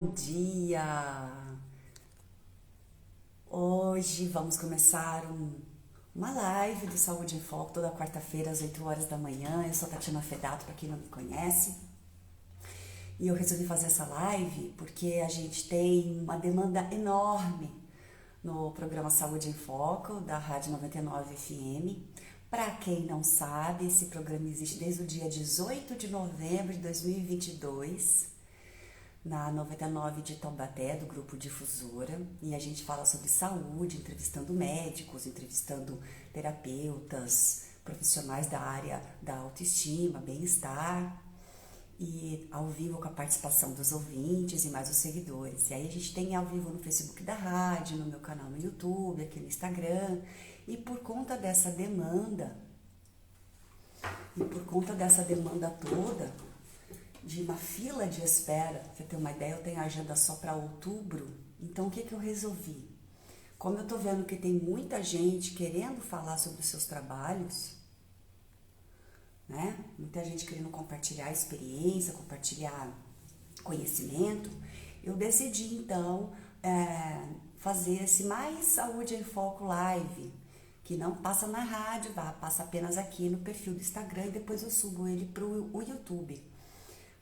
Bom dia! Hoje vamos começar uma live do Saúde em Foco toda quarta-feira às 8 horas da manhã. Eu sou Tatiana Fedato, para quem não me conhece. E eu resolvi fazer essa live porque a gente tem uma demanda enorme no programa Saúde em Foco da Rádio 99 FM. Para quem não sabe, esse programa existe desde o dia 18 de novembro de 2022 na 99 de Taubaté, do Grupo Difusora, e a gente fala sobre saúde, entrevistando médicos, entrevistando terapeutas, profissionais da área da autoestima, bem-estar, e ao vivo com a participação dos ouvintes e mais os seguidores. E aí a gente tem ao vivo no Facebook da rádio, no meu canal no YouTube, aqui no Instagram, e por conta dessa demanda, toda, de uma fila de espera, pra você ter uma ideia, eu tenho a agenda só para outubro, então o que eu resolvi? Como eu tô vendo que tem muita gente querendo falar sobre os seus trabalhos, né? Muita gente querendo compartilhar experiência, compartilhar conhecimento, eu decidi então fazer esse Mais Saúde em Foco Live, que não passa na rádio, passa apenas aqui no perfil do Instagram e depois eu subo ele pro YouTube.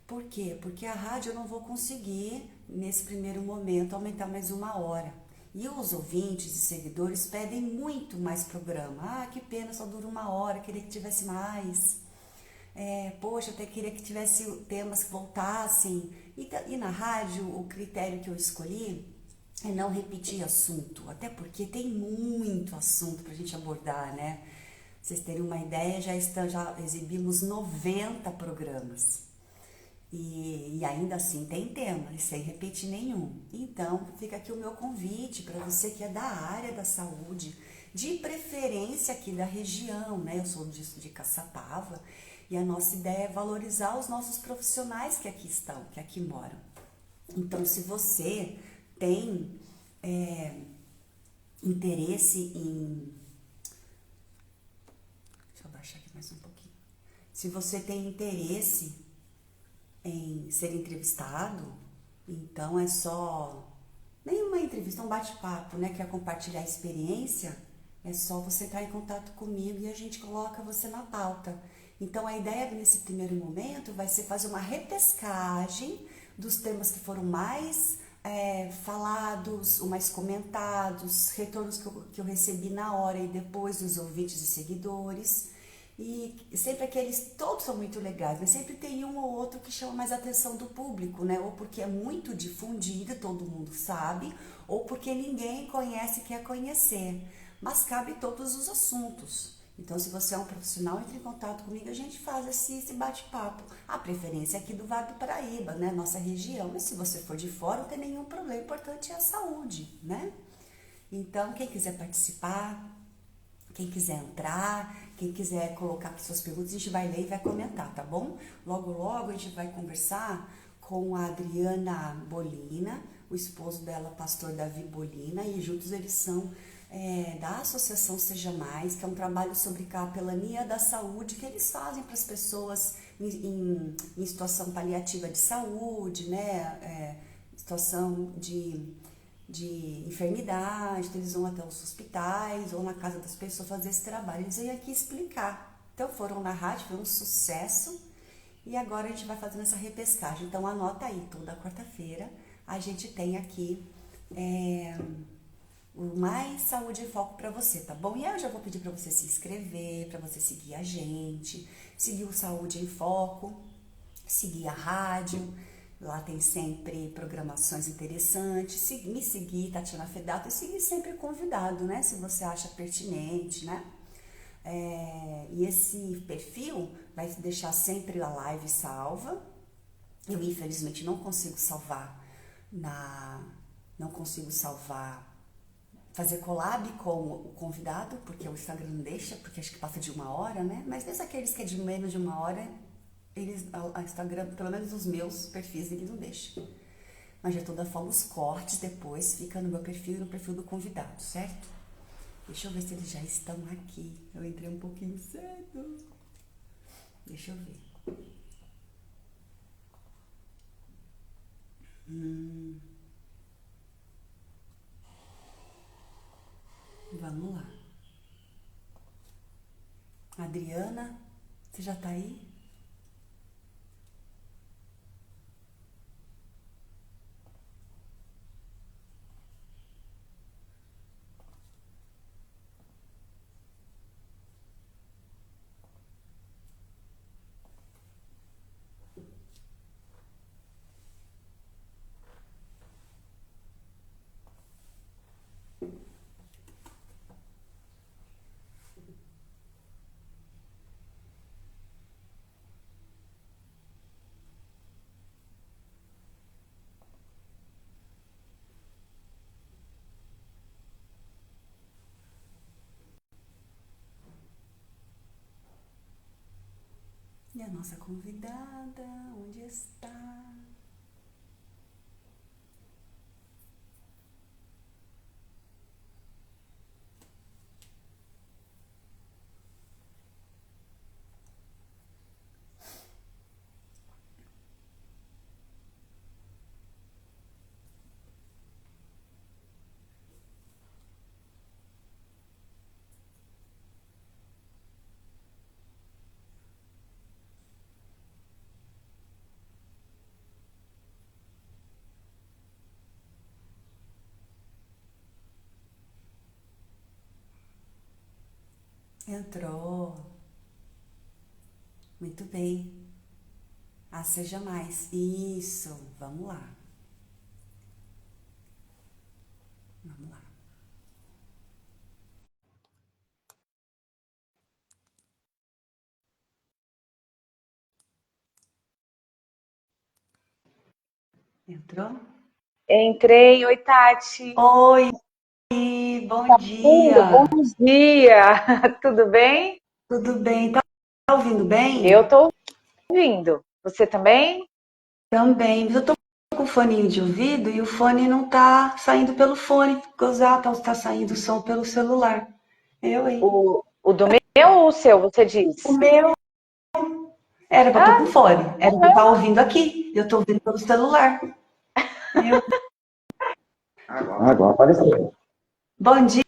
Por quê? Porque a rádio eu não vou conseguir, nesse primeiro momento, aumentar mais uma hora. E os ouvintes e seguidores pedem muito mais programa. Ah, que pena, só dura uma hora, queria que tivesse mais. Poxa, até queria que tivesse temas que voltassem. E na rádio, o critério que eu escolhi é não repetir assunto, até porque tem muito assunto pra gente abordar, né? Pra vocês terem uma ideia, já exibimos 90 programas. E ainda assim tem tema, e sem repetir nenhum. Então, fica aqui o meu convite para você que é da área da saúde, de preferência aqui da região, né? Eu sou de Caçapava, e a nossa ideia é valorizar os nossos profissionais que aqui estão, que aqui moram. Então, se você tem interesse em... Deixa eu baixar aqui mais um pouquinho. Se você tem interesse em ser entrevistado, então é só nenhuma entrevista, um bate-papo, né? Quer compartilhar a experiência, é só você entrar em contato comigo e a gente coloca você na pauta. Então a ideia nesse primeiro momento vai ser fazer uma repescagem dos temas que foram mais falados, ou mais comentados, retornos que eu recebi na hora e depois dos ouvintes e seguidores. E sempre aqueles, todos são muito legais, mas sempre tem um ou outro que chama mais a atenção do público, né? Ou porque é muito difundido, todo mundo sabe, ou porque ninguém conhece e quer conhecer. Mas cabe todos os assuntos. Então, se você é um profissional, entre em contato comigo, a gente faz esse bate-papo. A preferência é aqui do Vale do Paraíba, né? Nossa região. Mas se você for de fora, não tem nenhum problema. O importante é a saúde, né? Então, quem quiser participar, quem quiser entrar, quem quiser colocar aqui suas perguntas, a gente vai ler e vai comentar, tá bom? Logo, logo a gente vai conversar com a Adriana Bolina, o esposo dela, pastor Davi Bolina, e juntos eles são da Associação Seja Mais, que é um trabalho sobre capelania da saúde que eles fazem para as pessoas em situação paliativa de saúde, né? Situação de enfermidade, então eles vão até os hospitais ou na casa das pessoas fazer esse trabalho. Eles vêm aqui explicar. Então foram na rádio, foi um sucesso e agora a gente vai fazendo essa repescagem. Então anota aí, toda quarta-feira a gente tem aqui o Mais Saúde em Foco para você, tá bom? E aí eu já vou pedir para você se inscrever, para você seguir a gente, seguir o Saúde em Foco, seguir a rádio. Lá tem sempre programações interessantes. Me seguir, Tatiana Fedato, e seguir sempre convidado, né? Se você acha pertinente, né? E esse perfil vai deixar sempre a live salva. Eu, infelizmente, não consigo salvar não consigo salvar, fazer collab com o convidado, porque o Instagram não deixa, porque acho que passa de uma hora, né? Mas mesmo aqueles que é de menos de uma hora, a Instagram, pelo menos os meus perfis, ele não deixa. Mas de toda forma, os cortes depois ficam no meu perfil e no perfil do convidado, certo? Deixa eu ver se eles já estão aqui. Eu entrei um pouquinho cedo. Deixa eu ver. Vamos lá. Adriana, você já tá aí? E a nossa convidada, onde está? Entrou. Muito bem. Ah, seja mais. Isso. Vamos lá. Vamos lá. Entrou? Entrei, oi Tati. Oi, bom Bom dia. dia, tudo bem? Tudo bem? Tá ouvindo Eu bem? tô ouvindo. Você também? Também. Eu tô com o foninho de ouvido e o fone não tá saindo pelo fone. Gozar, tá saindo o som pelo celular. Eu, hein? O do meu ou o seu, você O diz? meu era pra eu tô com Ah, fone. Era pra eu estar ouvindo aqui. Eu tô ouvindo pelo celular. Eu. Agora apareceu. Bom dia,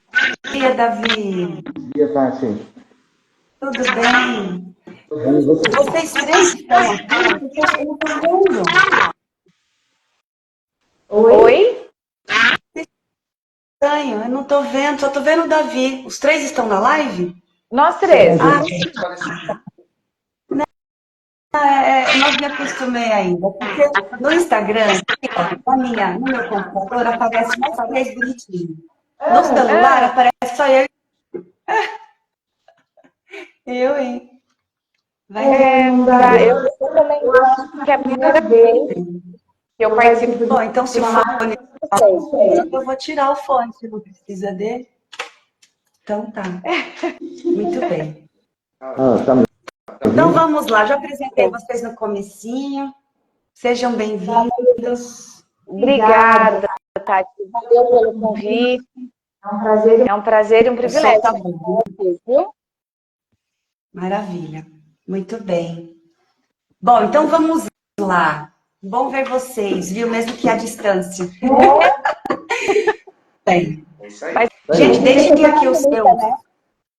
Davi. Bom dia, Tati. Tudo bem? Tudo bem, e você? Vocês três estão aqui porque eu não tô vendo. oi? Estranho, eu não tô vendo, só tô vendo o Davi. Os três estão na live? Nós Sim, três. Ah, gente. não me acostumei ainda, porque no Instagram, ó, no meu computador, aparece mais três bonitinhos. No celular Ah, aparece só eu, hein? Vai eu também acho que é a primeira vez que eu participo de bom, então se o uma fone live com tá vocês. funcionando, eu vou tirar o fone, se não precisa dele. Então tá, muito bem. Tá me Então ouvindo? vamos lá, já apresentei vocês no comecinho. Sejam bem-vindos. Obrigada, Tati. Valeu pelo convite. É um prazer e um O som privilégio tá estar bom, com vocês, viu? maravilha. Muito bem. Bom, então vamos lá. Bom ver vocês, viu? Mesmo que à distância. Bem, Mas gente, Bem, deixem aqui bonita, né?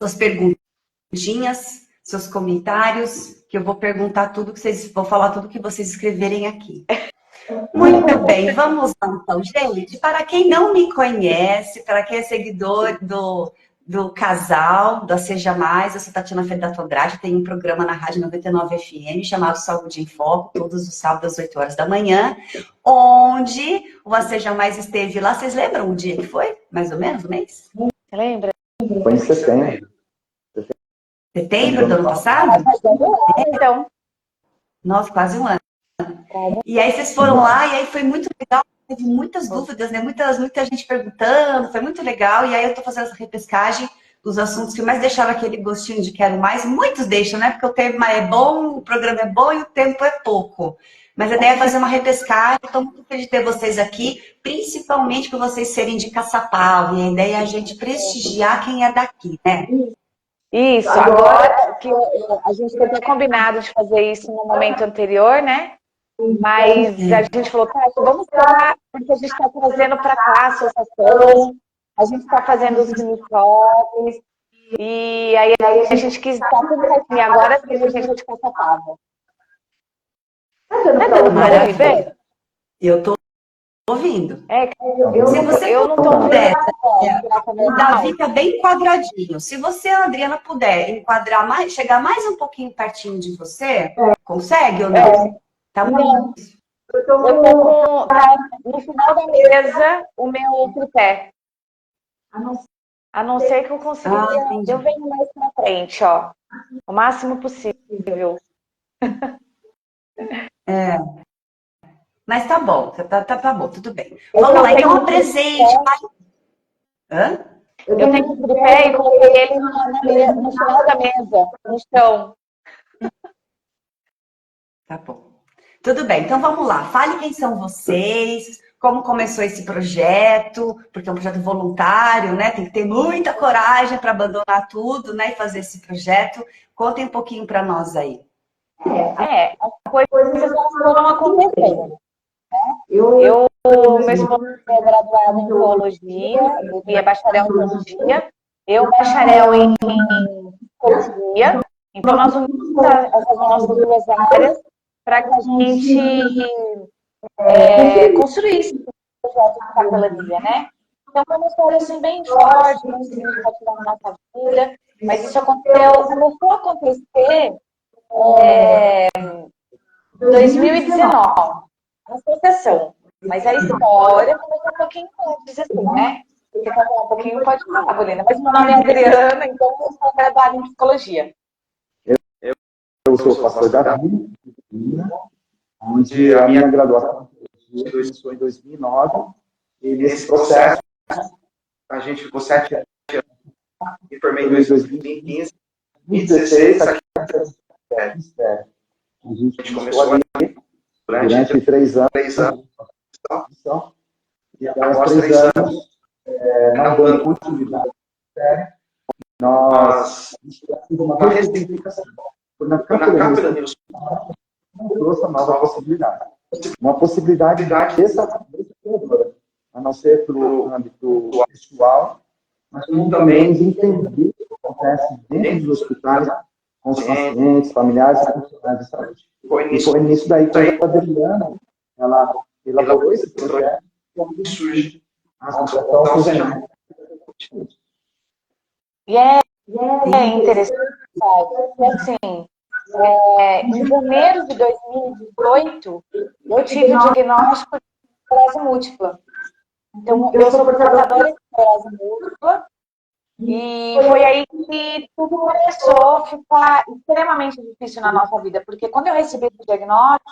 suas perguntinhas, seus comentários, que eu vou perguntar tudo que vocês, vou falar tudo que vocês escreverem aqui. Muito bem, vamos lá então, gente. Para quem não me conhece, para quem é seguidor do casal, da Seja Mais, eu sou Tatiana Fedato Andrade, tenho um programa na Rádio 99 FM chamado Saúde em Foco, todos os sábados às 8 horas da manhã, onde o A Seja Mais esteve lá. Vocês lembram o dia que foi? Mais ou menos, o mês? Você lembra? foi em setembro. Setembro do ano passado? Então, Nossa, quase um ano. E aí vocês foram lá e aí foi muito legal, teve muitas dúvidas, né? Muita gente perguntando, foi muito legal. E aí eu tô fazendo essa repescagem dos assuntos que mais deixaram aquele gostinho de quero mais. Muitos deixam, né? Porque o tema é bom, o programa é bom e o tempo é pouco. Mas a ideia é fazer uma repescagem. Estou muito feliz de ter vocês aqui, principalmente por vocês serem de Caçapava. E a ideia é a gente prestigiar quem é daqui, né? isso. Agora que a gente tinha combinado de fazer isso no momento anterior, né? Mas a gente falou, Tati, vamos lá, porque a gente está trazendo para cá a associação, a gente está fazendo os uniformes, e aí a gente quis dar tudo certinho. Agora sim a gente está caçapava. Tá dando para ouvir bem? Eu tô ouvindo. Se você eu não tô puder, ouvindo. o Davi tá bem quadradinho. Se você, Adriana, puder enquadrar mais, chegar mais um pouquinho pertinho de você, consegue ou não? Tá Não. Eu tô com, tá no final da mesa o meu tripé. A não ser que eu consiga. Eu venho mais pra frente, ó. O máximo possível. Mas tá bom, tá bom, tudo bem. Vamos lá, então apresente. Hã? Eu tenho um tripé e coloquei ele no final da mesa, no chão. Tá bom. Tudo bem, então vamos lá. Fale quem são vocês, como começou esse projeto, porque é um projeto voluntário, né? Tem que ter muita coragem para abandonar tudo, né? E fazer esse projeto. Contem um pouquinho para nós aí. As coisas foram acontecendo. Meu esposo é graduado em teologia, ele é bacharel em teologia, eu bacharel em psicologia. Então, nós unimos essas nossas duas áreas para que a gente construísse o projeto de capelania, né? Então, foi uma história assim, bem forte, bem significativa na nossa vida, mas isso começou a acontecer em 2019, na associação. Mas a história começou um pouquinho antes, assim, né? Se você falar um pouquinho, pode falar, Bolina. Mas meu nome é Adriana, então eu sou graduada em psicologia. Eu sou pastor Davi, onde a minha graduação começou em 2009, e nesse processo a gente ficou 7 anos, me formei em 2015, em 2016, aqui a gente começou ali durante 3 anos, e após 3 anos, não dando continuidade, nós tivemos uma ressignificação. Na capelania trouxe uma nova possibilidade. Uma possibilidade desafiadora, a não ser para o âmbito pessoal, mas também de entender o que acontece dentro dos hospitais, com os pacientes, familiares e profissionais de saúde. E foi nisso daí que a Adriana, ela elaborou esse projeto, e surge a Associação Fusional. E é interessante, porque assim, em janeiro de 2018, eu tive o diagnóstico de esclerose múltipla. Então, eu sou portadora de esclerose múltipla e foi aí que tudo começou a ficar extremamente difícil na nossa vida, porque quando eu recebi o diagnóstico,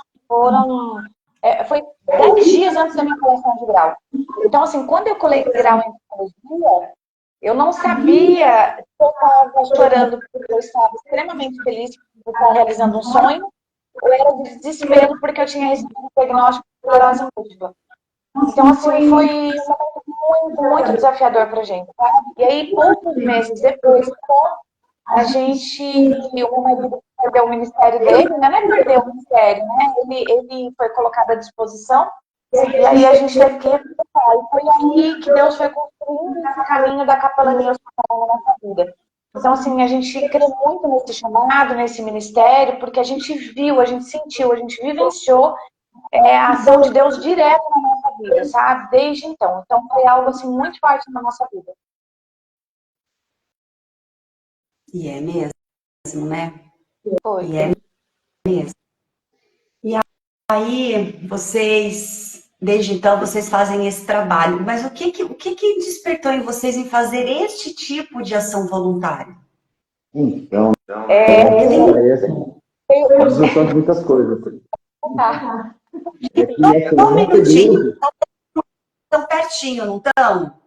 foi 10 dias antes da minha colação de grau. Então, assim, quando eu colei grau em psicologia, eu não sabia se eu estava chorando porque eu estava extremamente feliz por estar realizando um sonho, ou era de desespero porque eu tinha recebido o diagnóstico de esclerose múltipla. Então, assim, foi um momento muito, muito desafiador para a gente, tá? E aí, poucos meses depois, a gente, o meu marido perdeu o ministério dele, não é perder o ministério, né? Ele foi colocado à disposição, e aí a gente teve que recomeçar. E foi aí que Deus foi construindo esse caminho da capelania hospitalar na nossa vida. Então, assim, a gente crê muito nesse chamado, nesse ministério, porque a gente viu, a gente sentiu, a gente vivenciou a ação de Deus direto na nossa vida, sabe? Desde então. Então, foi algo, assim, muito forte na nossa vida. E é mesmo, né? Foi. E é mesmo. E aí, desde então, vocês fazem esse trabalho. Mas o que despertou em vocês em fazer este tipo de ação voluntária? Então, a junção de muitas coisas. Tá. Um minutinho. Estão pertinho, não estão?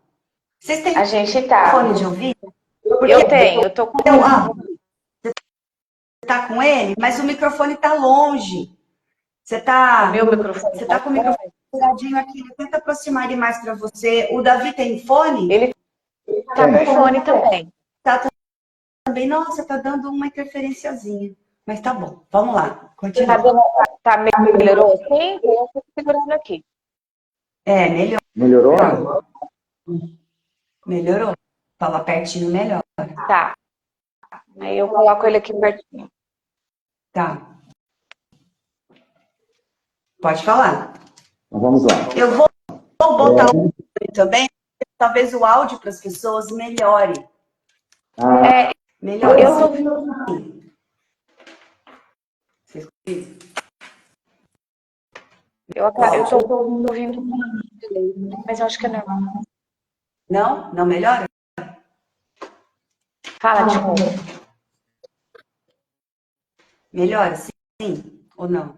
Vocês têm a gente tá. fone de ouvido? Eu tenho, eu tô com. Você tá com ele, mas o microfone tá longe. Você tá Meu microfone. Você tá com o microfone viradinho aqui. Tenta aproximar ele mais para você. O Davi tem fone? Ele tá com fone também. Tá também. Nossa, tá dando uma interferenciazinha. Mas tá bom, vamos lá, Tá, continua. tá melhorou? Sim, eu fico segurando aqui. É, Melhorou? melhorou. Fala pertinho, melhor. Tá. Aí eu coloco ele aqui pertinho. Tá. Pode falar. Então vamos lá. Eu vou botar o também, talvez o áudio para as pessoas melhore. É, Melhore. eu tô ouvindo. Eu tô ouvindo, mas eu acho que é normal. Não? Não melhora? Fala de novo. Melhora, sim ou não?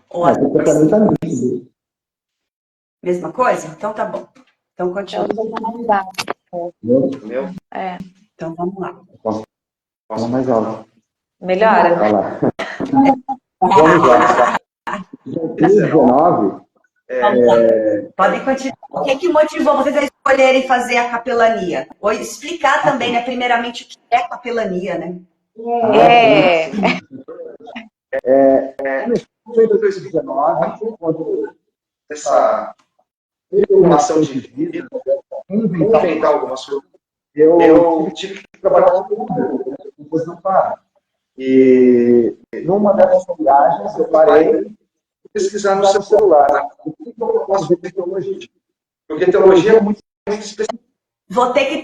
Ou Aqui tá nítido. mesma coisa? Então tá bom. Então Eu continua. tô mais baixo. Meu? É. Então vamos lá. Posso falar mais alto? Melhora? Olha lá. Vamos lá. 2019, Vamos lá. Podem continuar. O que motivou vocês a escolherem fazer a capelania? Ou explicar também, né, primeiramente, o que é capelania, né? É. foi em 2019, quando essa reformulação de vida, inventar algumas coisas, eu tive que trabalhar com depois não para. E numa dessas viagens eu parei e pesquisar no seu celular o que eu posso ver de teologia. Porque teologia é muito específica. Vou ter que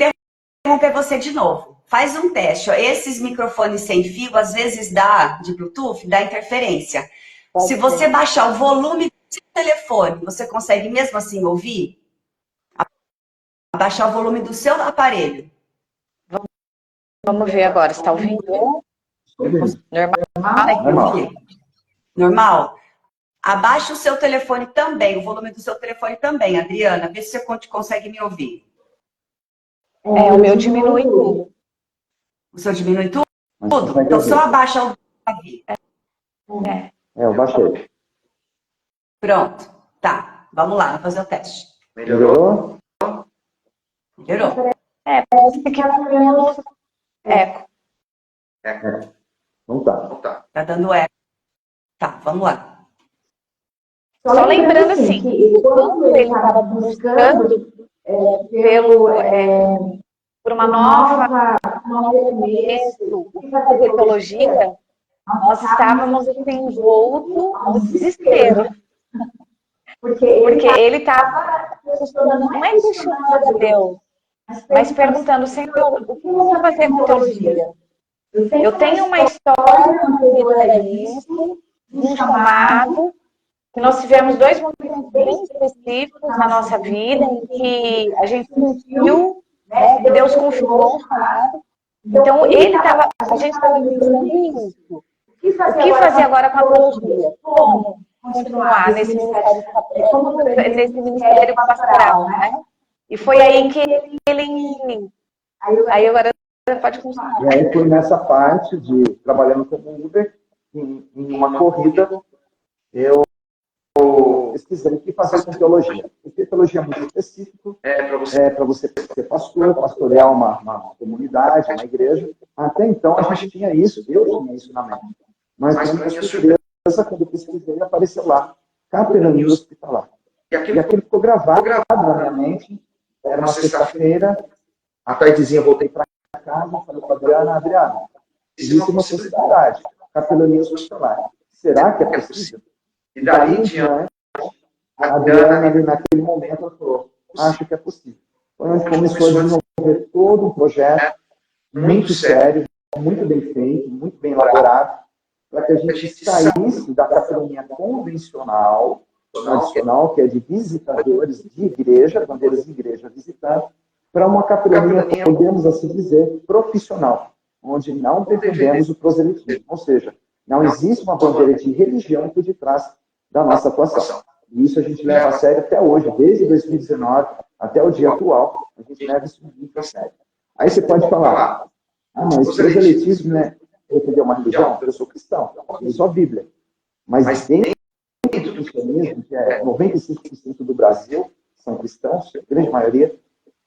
interromper você de novo. Faz um teste. Ó. Esses microfones sem fio, às vezes dá, de Bluetooth, dá interferência. Se você baixar o volume do seu telefone, você consegue mesmo assim ouvir? Abaixar o volume do seu aparelho. Vamos ver agora. Você tá ouvindo? Normal. Normal? Abaixa o seu telefone também, o volume do seu telefone também, Adriana. Vê se você consegue me ouvir. É, o meu diminui tudo. O seu diminui tudo? Então só abaixa o volume. É. Eu baixei. Pronto. Tá. Vamos lá, vamos fazer o teste. Melhorou? Melhorou? É, parece que é menos eco. Não tá. Tá dando eco. Tá, vamos lá. Só lembrando assim, que quando ele estava buscando por uma nova começo, o que fazer teologia, nós estávamos assim, envolto ao desespero. Porque ele estava não é questionando a Deus, mas perguntando, Senhor, o que eu vou fazer com teologia? Eu tenho uma história anterior a isso, um chamado, que nós tivemos 2 momentos bem específicos na nossa vida, em que a gente sentiu, né, que Deus confirmou o chamado. Então, a gente estava pensando nisso. O que fazer agora com a teologia? Como continuar nesse ministério pastoral, né? E foi aí que ele... Aí agora pode continuar. E aí foi nessa parte de trabalhando como Uber, em uma corrida, eu pesquisei o que fazer com teologia. Porque teologia é muito específico, para você ser pastor, pastorear uma comunidade, uma igreja. Até então a gente tinha isso, eu tinha isso na mente. Mas para minha surpresa, quando eu pesquisei, apareceu lá, capelania hospitalar. E aquilo ficou gravado na minha mente. Era uma sexta-feira, à tardezinha eu voltei para casa, falei para a Adriana, existe uma possibilidade, capelania hospitalar. Será que é possível? E daí em diante, a Adriana, ali naquele momento, ela falou, acho que é possível. Foi onde começou a desenvolver todo um projeto muito sério, muito bem feito, muito bem elaborado, para que a gente saísse da capelania convencional, tradicional, que é de visitadores de igreja, bandeiras de igreja visitando, para uma capelania, podemos assim dizer, profissional, onde não defendemos o proselitismo, ou seja, não existe uma bandeira de religião por detrás da nossa atuação. E isso a gente leva a sério até hoje, desde 2019 até o dia atual, a gente leva isso muito a sério. Aí você pode falar, mas proselitismo, né? Defender uma religião? Eu sou cristão, eu sou a Bíblia. Mas dentro do cristianismo, que é 95% do Brasil são cristãos, a grande maioria,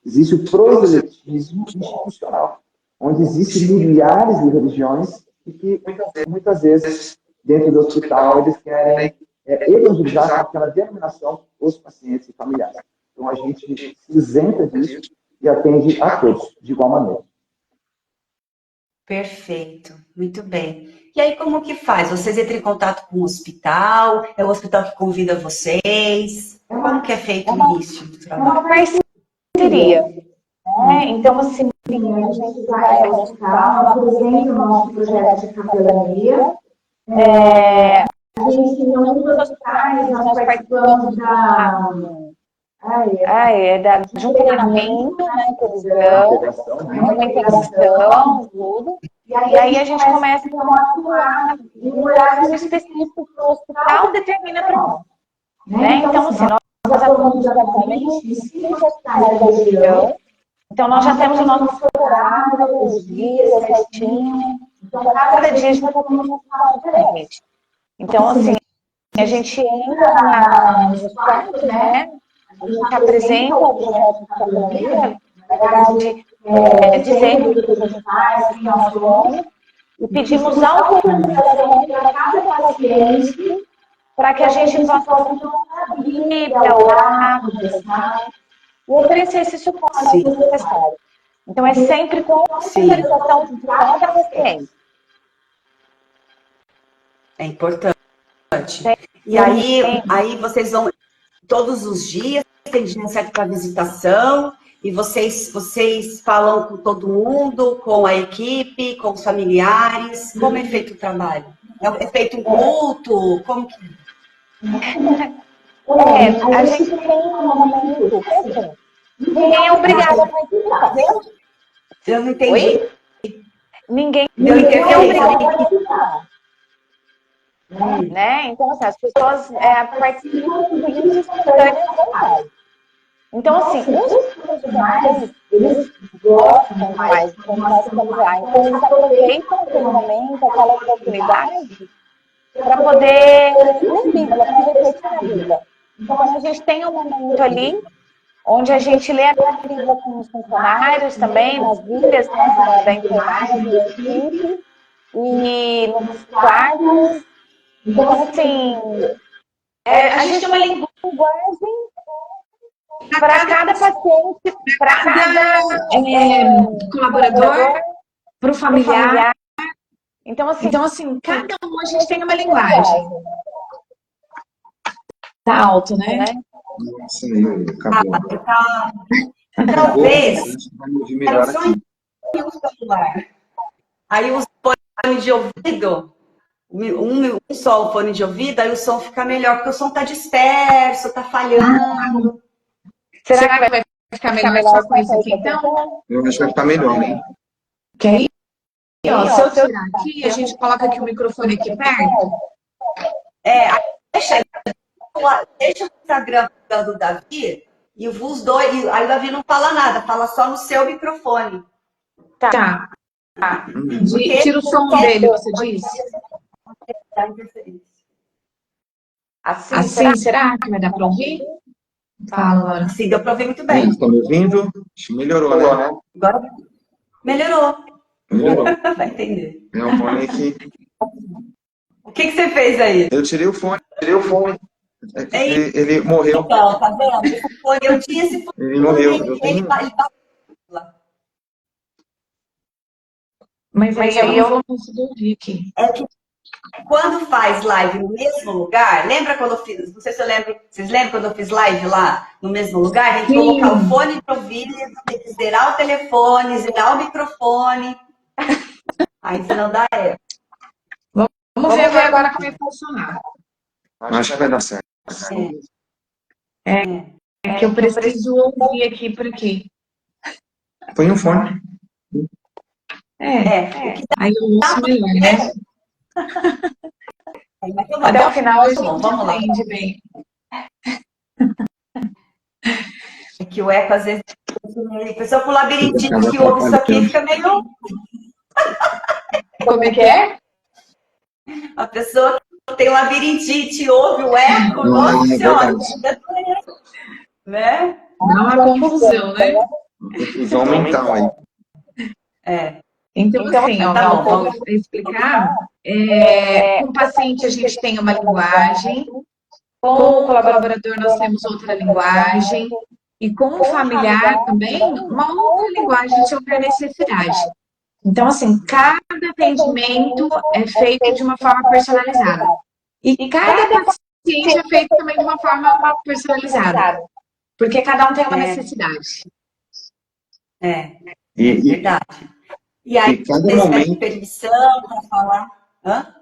existe o proselitismo institucional, onde existem milhares de religiões e que muitas vezes, dentro do hospital, eles querem evangelizar com aquela denominação os pacientes e familiares. Então, a gente se isenta disso e atende a todos, de igual maneira. Perfeito, muito bem. E aí, como que faz? Vocês entram em contato com o hospital? É o hospital que convida vocês? Como que é feito o início do É trabalho? uma parceria, né? Então, assim, a gente vai ao hospital, apresenta o nosso projeto de capelania. A gente tem muitos hospitais, nós participamos de um treinamento, né, que eles dão, uma integração, tudo. E aí a gente começa então, a atuar em um horário específico que o hospital determina para nós. Né? Então, assim, nós atuamos exatamente em 5 hospitais da região. Então, nós já temos o nosso horário, os dias certinho. Então, cada dia a gente vai ter uma hospital diferente. Então, assim, a gente entra nos quartos, né? A gente apresenta o projeto de capelania, na verdade, dizendo o que a gente faz, quem nós somos, e pedimos autorização para cada paciente para que a gente possa a Bíblia, orar, conversar e oferecer esse suporte necessário. Então, é sempre com a autorização de cada paciente. É importante. E aí vocês vão todos os dias, tem dia certo para visitação, e vocês falam com todo mundo, com a equipe, com os familiares. Como é feito o trabalho? É feito um culto? Como que... a gente tem um momento, assim, ninguém é obrigado a participar. Eu não entendi. Oi? Ninguém é obrigado a participar. Né? Então, assim, as pessoas participam de vídeos espontâneos vontade. Então, assim, os profissionais, eles gostam mais quando nós estamos lá. Então, eles aproveitam aquele momento, aquela oportunidade, para poder ler Bíblia, para refletir na Bíblia. Então, a gente tem um momento ali, onde a gente lê a Bíblia com os funcionários também, nas Bíblias, né, da enfermagem, da equipe, e nos quartos. Então, assim, a gente tem uma linguagem para cada paciente, para cada colaborador, para o familiar. Então, assim, cada um a gente tem uma linguagem. Tá alto, né? Nossa, acabou. Talvez Melhor só aqui. em um celular. Aí os fones de ouvido, um só o fone de ouvido, aí o som fica melhor, porque o som tá disperso, tá falhando. Será que vai ficar melhor só com isso aqui, então? Eu acho que vai ficar melhor, hein? Que aí, ó, se eu tirar aqui, a gente coloca aqui o microfone aqui perto. Deixa o Instagram do Davi e os dois, aí o Davi não fala nada, fala só no seu microfone. Tá. Tira o som dele, você disse? Assim, será que vai dar para ouvir? Fala, Laura. Sim, deu para ouvir muito bem. Estão me ouvindo? Acho que melhorou, né? Agora melhorou. Melhorou. Vai entender. É um fone aqui. O que você fez aí? Eu tirei o fone. Ele morreu. Então, tá vendo? Eu tinha esse fone. Ele morreu. Eu tenho. Mas aí eu não consigo ouvir aqui. É que quando faz live no mesmo lugar, lembra quando eu fiz? Não sei se eu lembro. Vocês lembram quando eu fiz live lá no mesmo lugar? A gente colocar o fone de ouvido e tem que zerar o telefone, zerar o microfone. Aí se não dá Vamos ver agora como é que vai funcionar. Acho que vai dar certo. É que eu preciso ouvir aqui por aqui. Põe um fone. Aí eu ouço melhor, né? Até o final, a gente vamos lá. entende bem. É que o eco, às vezes, a pessoa com labirintite que ouve isso aqui fica meio... Como é que é? A pessoa que tem labirintite ouve o eco, nossa senhora, né? Dá uma confusão, né? Confusão mental aí. Então, assim, ó, Tá bom, vou vamos. explicar. Com o paciente, a gente tem uma linguagem, com o colaborador, nós temos outra linguagem, e com o familiar também, uma outra linguagem se houver necessidade. Então, assim, cada atendimento é feito de uma forma personalizada. E cada paciente é feito também de uma forma personalizada, porque cada um tem uma necessidade. É E, verdade. E aí, e cada vocês pedem momento. permissão para falar? Hã?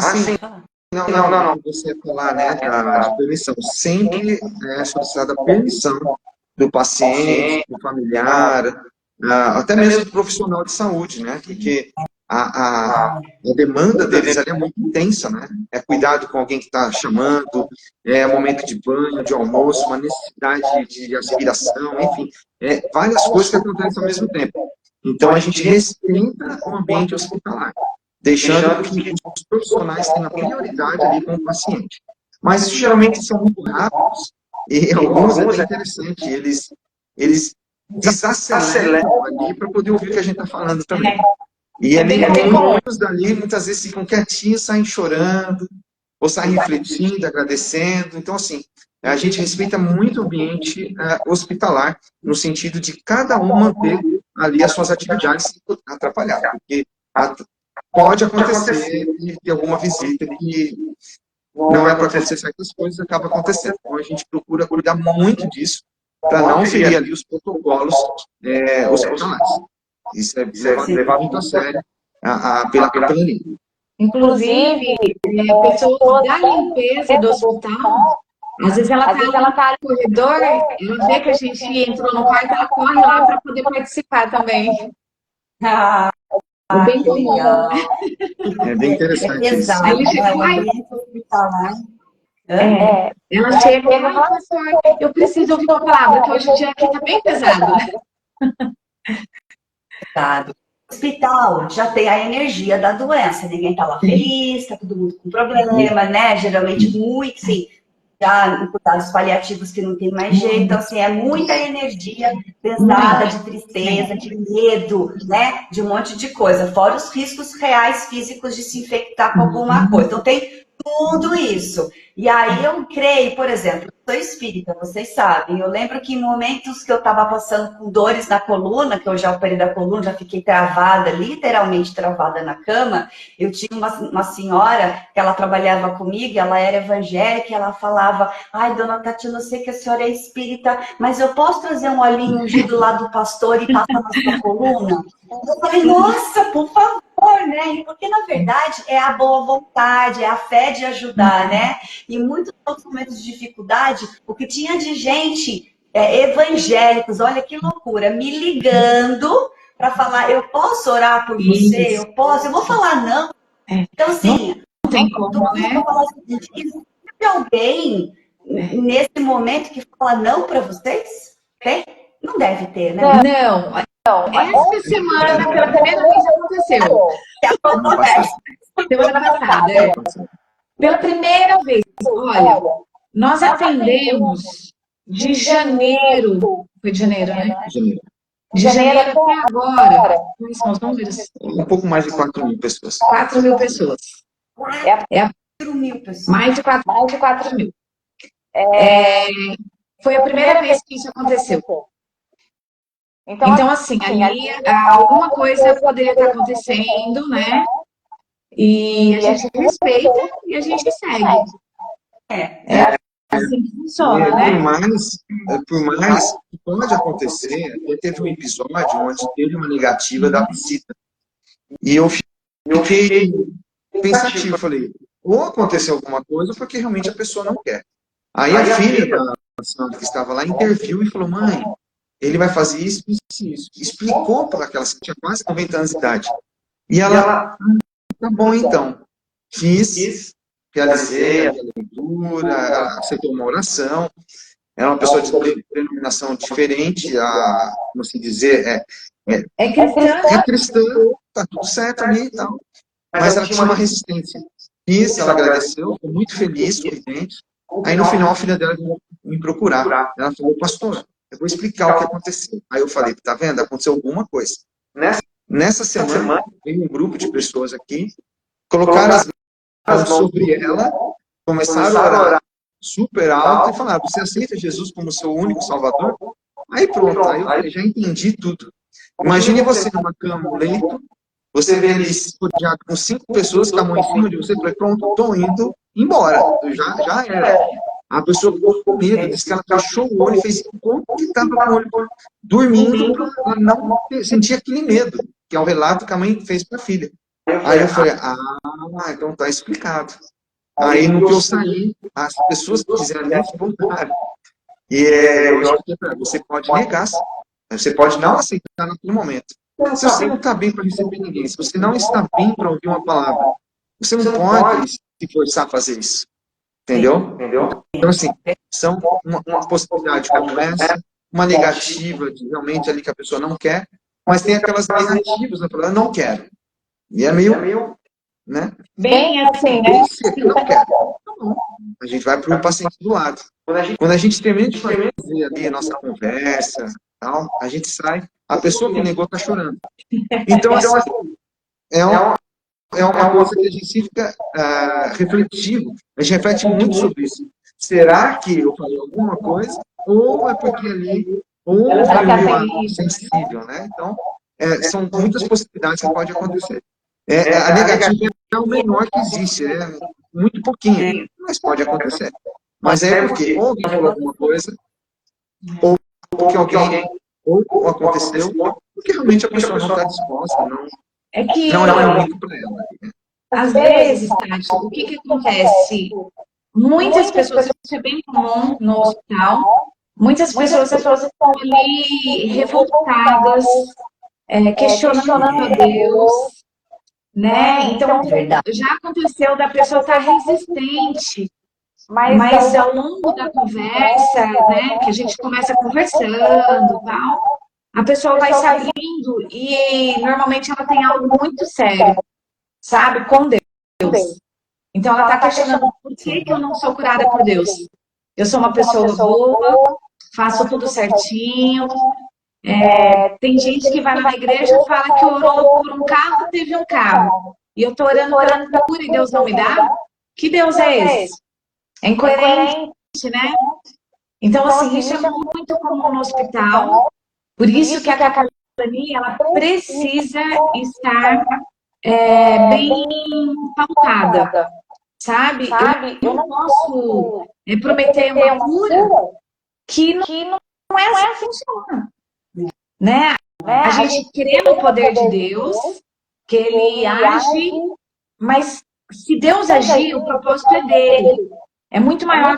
Sim. Pode falar. Não. Você falar, né, de permissão. Sempre é solicitada a permissão do paciente, do familiar, até mesmo do profissional de saúde, né? Porque a demanda deles ali é muito intensa, né? É cuidado com alguém que está chamando, é momento de banho, de almoço, uma necessidade de aspiração, enfim, várias coisas que acontecem ao mesmo tempo. Então, a gente respeita o ambiente hospitalar, deixando que os profissionais tenham a prioridade ali com o paciente. Mas, geralmente, são muito rápidos, e alguns é bem interessante, eles desaceleram ali para poder ouvir o que a gente está falando também. E ali, muitos dali, muitas vezes ficam quietinhos, saem chorando, ou saem refletindo, agradecendo. Então, assim, a gente respeita muito o ambiente hospitalar, no sentido de cada um manter ali as suas atividades sem atrapalhar, porque pode acontecer de ter alguma visita que não é para acontecer certas coisas, acaba acontecendo. Então, a gente procura cuidar muito disso, para não ferir ali os protocolos hospitalares. Isso é levado muito a sério pela companhia. Inclusive, pessoas da limpeza do hospital, às vezes ela está no corredor, ela vê que a gente entrou no quarto, ela corre lá para poder participar também. É bem comum. É bem interessante isso. Exato. Aí ele chega, O ambiente hospitalar. ela chega e fala, pastor, eu preciso ouvir uma palavra, que hoje o dia aqui está bem pesado. Hospital já tem a energia da doença, ninguém tá lá feliz, tá todo mundo com problema, né? Geralmente muito, sim, já em cuidados paliativos que não tem mais jeito, então assim, é muita energia pesada de tristeza, de medo, né? De um monte de coisa, fora os riscos reais físicos de se infectar com alguma coisa. Então tem tudo isso. E aí eu creio, por exemplo, eu sou espírita, vocês sabem. Eu lembro que em momentos que eu estava passando com dores na coluna, que eu já operei da coluna, já fiquei travada, literalmente travada na cama, eu tinha uma senhora que ela trabalhava comigo, ela era evangélica, e ela falava, ai, dona Tatiana, eu sei que a senhora é espírita, mas eu posso trazer um olhinho ungido lá do pastor e passar na sua coluna? Eu falei, nossa, por favor, né? Porque, na verdade, é a boa vontade, é a fé de ajudar, né? E muitos outros momentos de dificuldade, o que tinha de gente evangélicos, olha que loucura, me ligando para falar, eu posso orar por você? Eu posso? Eu vou falar não. Então, assim, não tem como, né? Existe alguém nesse momento que fala não para vocês? Tem? Não deve ter, né? Não. Essa semana, pela primeira vez, aconteceu. Semana passada, Pela primeira vez. Olha, nós atendemos de janeiro. Foi de janeiro, né? De janeiro até agora. Quais são os números? Um pouco mais de 4.000 pessoas. 4.000 pessoas. 4.000 pessoas. Mais de 4.000. Foi a primeira vez que isso aconteceu. Então, assim, ali alguma coisa poderia estar acontecendo, né? E a gente respeita e a gente segue. É assim que funciona, né? Por mais que pode acontecer, teve um episódio onde teve uma negativa da visita. E eu fiquei pensativo, falei, ou aconteceu alguma coisa, porque realmente a pessoa não quer. Aí a filha da senhora que estava lá interviu e falou, mãe, ele vai fazer isso, isso, isso. Explicou para aquela senhora, tinha quase 90 anos de idade. E ela, tá bom então. Realizei a leitura, aceitou uma oração. Era uma pessoa de denominação diferente, como assim dizer, é cristã, tá tudo certo ali e tal. Mas ela tinha uma resistência. Ela agradeceu, ficou muito feliz, contente. Aí no final a filha dela veio me procurar. Ela falou, pastor, eu vou explicar o que aconteceu. Aí eu falei, tá vendo? Aconteceu alguma coisa. Nessa semana, veio um grupo de pessoas aqui, colocaram as mãos sobre ela, começaram a orar super alto e falaram: você aceita Jesus como seu único salvador? Aí pronto, aí eu já entendi tudo. Imagine você numa cama, um leito, você vê ali rodeado com 5 pessoas que estavam em cima de você, falei: pronto, estou indo embora, já era. A pessoa ficou com medo, disse que ela fechou o olho e fez como que estava com o olho dormindo, para ela não sentir aquele medo, que é o relato que a mãe fez para a filha. Aí eu falei: então está explicado. Aí no que eu saí, as pessoas que fizeram isso voltaram. E eu acho que você pode negar, você pode não aceitar naquele momento. Se você não está bem para receber ninguém, se você não está bem para ouvir uma palavra, você não pode se forçar a fazer isso. Entendeu? Então, assim, são uma possibilidade de conversa, uma negativa de realmente ali que a pessoa não quer, mas tem aquelas negativas, né? Eu não quero. E é meio, né? Bem assim, né? Eu não quero. Tá bom. A gente vai para o paciente do lado. Quando a gente termina de fazer ali a nossa conversa, tal, a gente sai, a pessoa que negou está chorando. Então, assim, é uma coisa que a gente fica refletindo. A gente reflete muito sobre isso. Será que eu falei alguma coisa? Ou é porque ali, ou é meio sensível, né? Então, são muitas possibilidades que podem acontecer. A negativa é o menor que existe, é muito pouquinho, mas pode acontecer. Mas é porque ou alguém falou alguma coisa, ou porque alguém, ou aconteceu, porque realmente a pessoa não está disposta, É que, não é um momento para ela. às vezes, Tati, o que acontece? Muitas pessoas, isso é bem comum no hospital, muitas pessoas estão ali revoltadas, questionando a Deus, né? Então, já aconteceu da pessoa estar resistente, mas ao longo da conversa, né, que a gente começa conversando, tal, a pessoa vai se abrindo e normalmente ela tem algo muito sério, sabe, com Deus. Então ela está questionando por que eu não sou curada por Deus. Eu sou uma pessoa boa, faço tudo certinho. Tem gente que vai na igreja e fala que orou por um carro, teve um carro. E eu estou orando pela cura e Deus não me dá? Que Deus é esse? É incoerente, né? Então, assim, isso é muito comum no hospital. Por isso que a capelania, ela precisa estar bem pautada, sabe? Eu não posso prometer uma cura que não é assim que funciona, né? A gente crê no poder de Deus, que Ele age, mas se Deus agir, o propósito é dele. É muito maior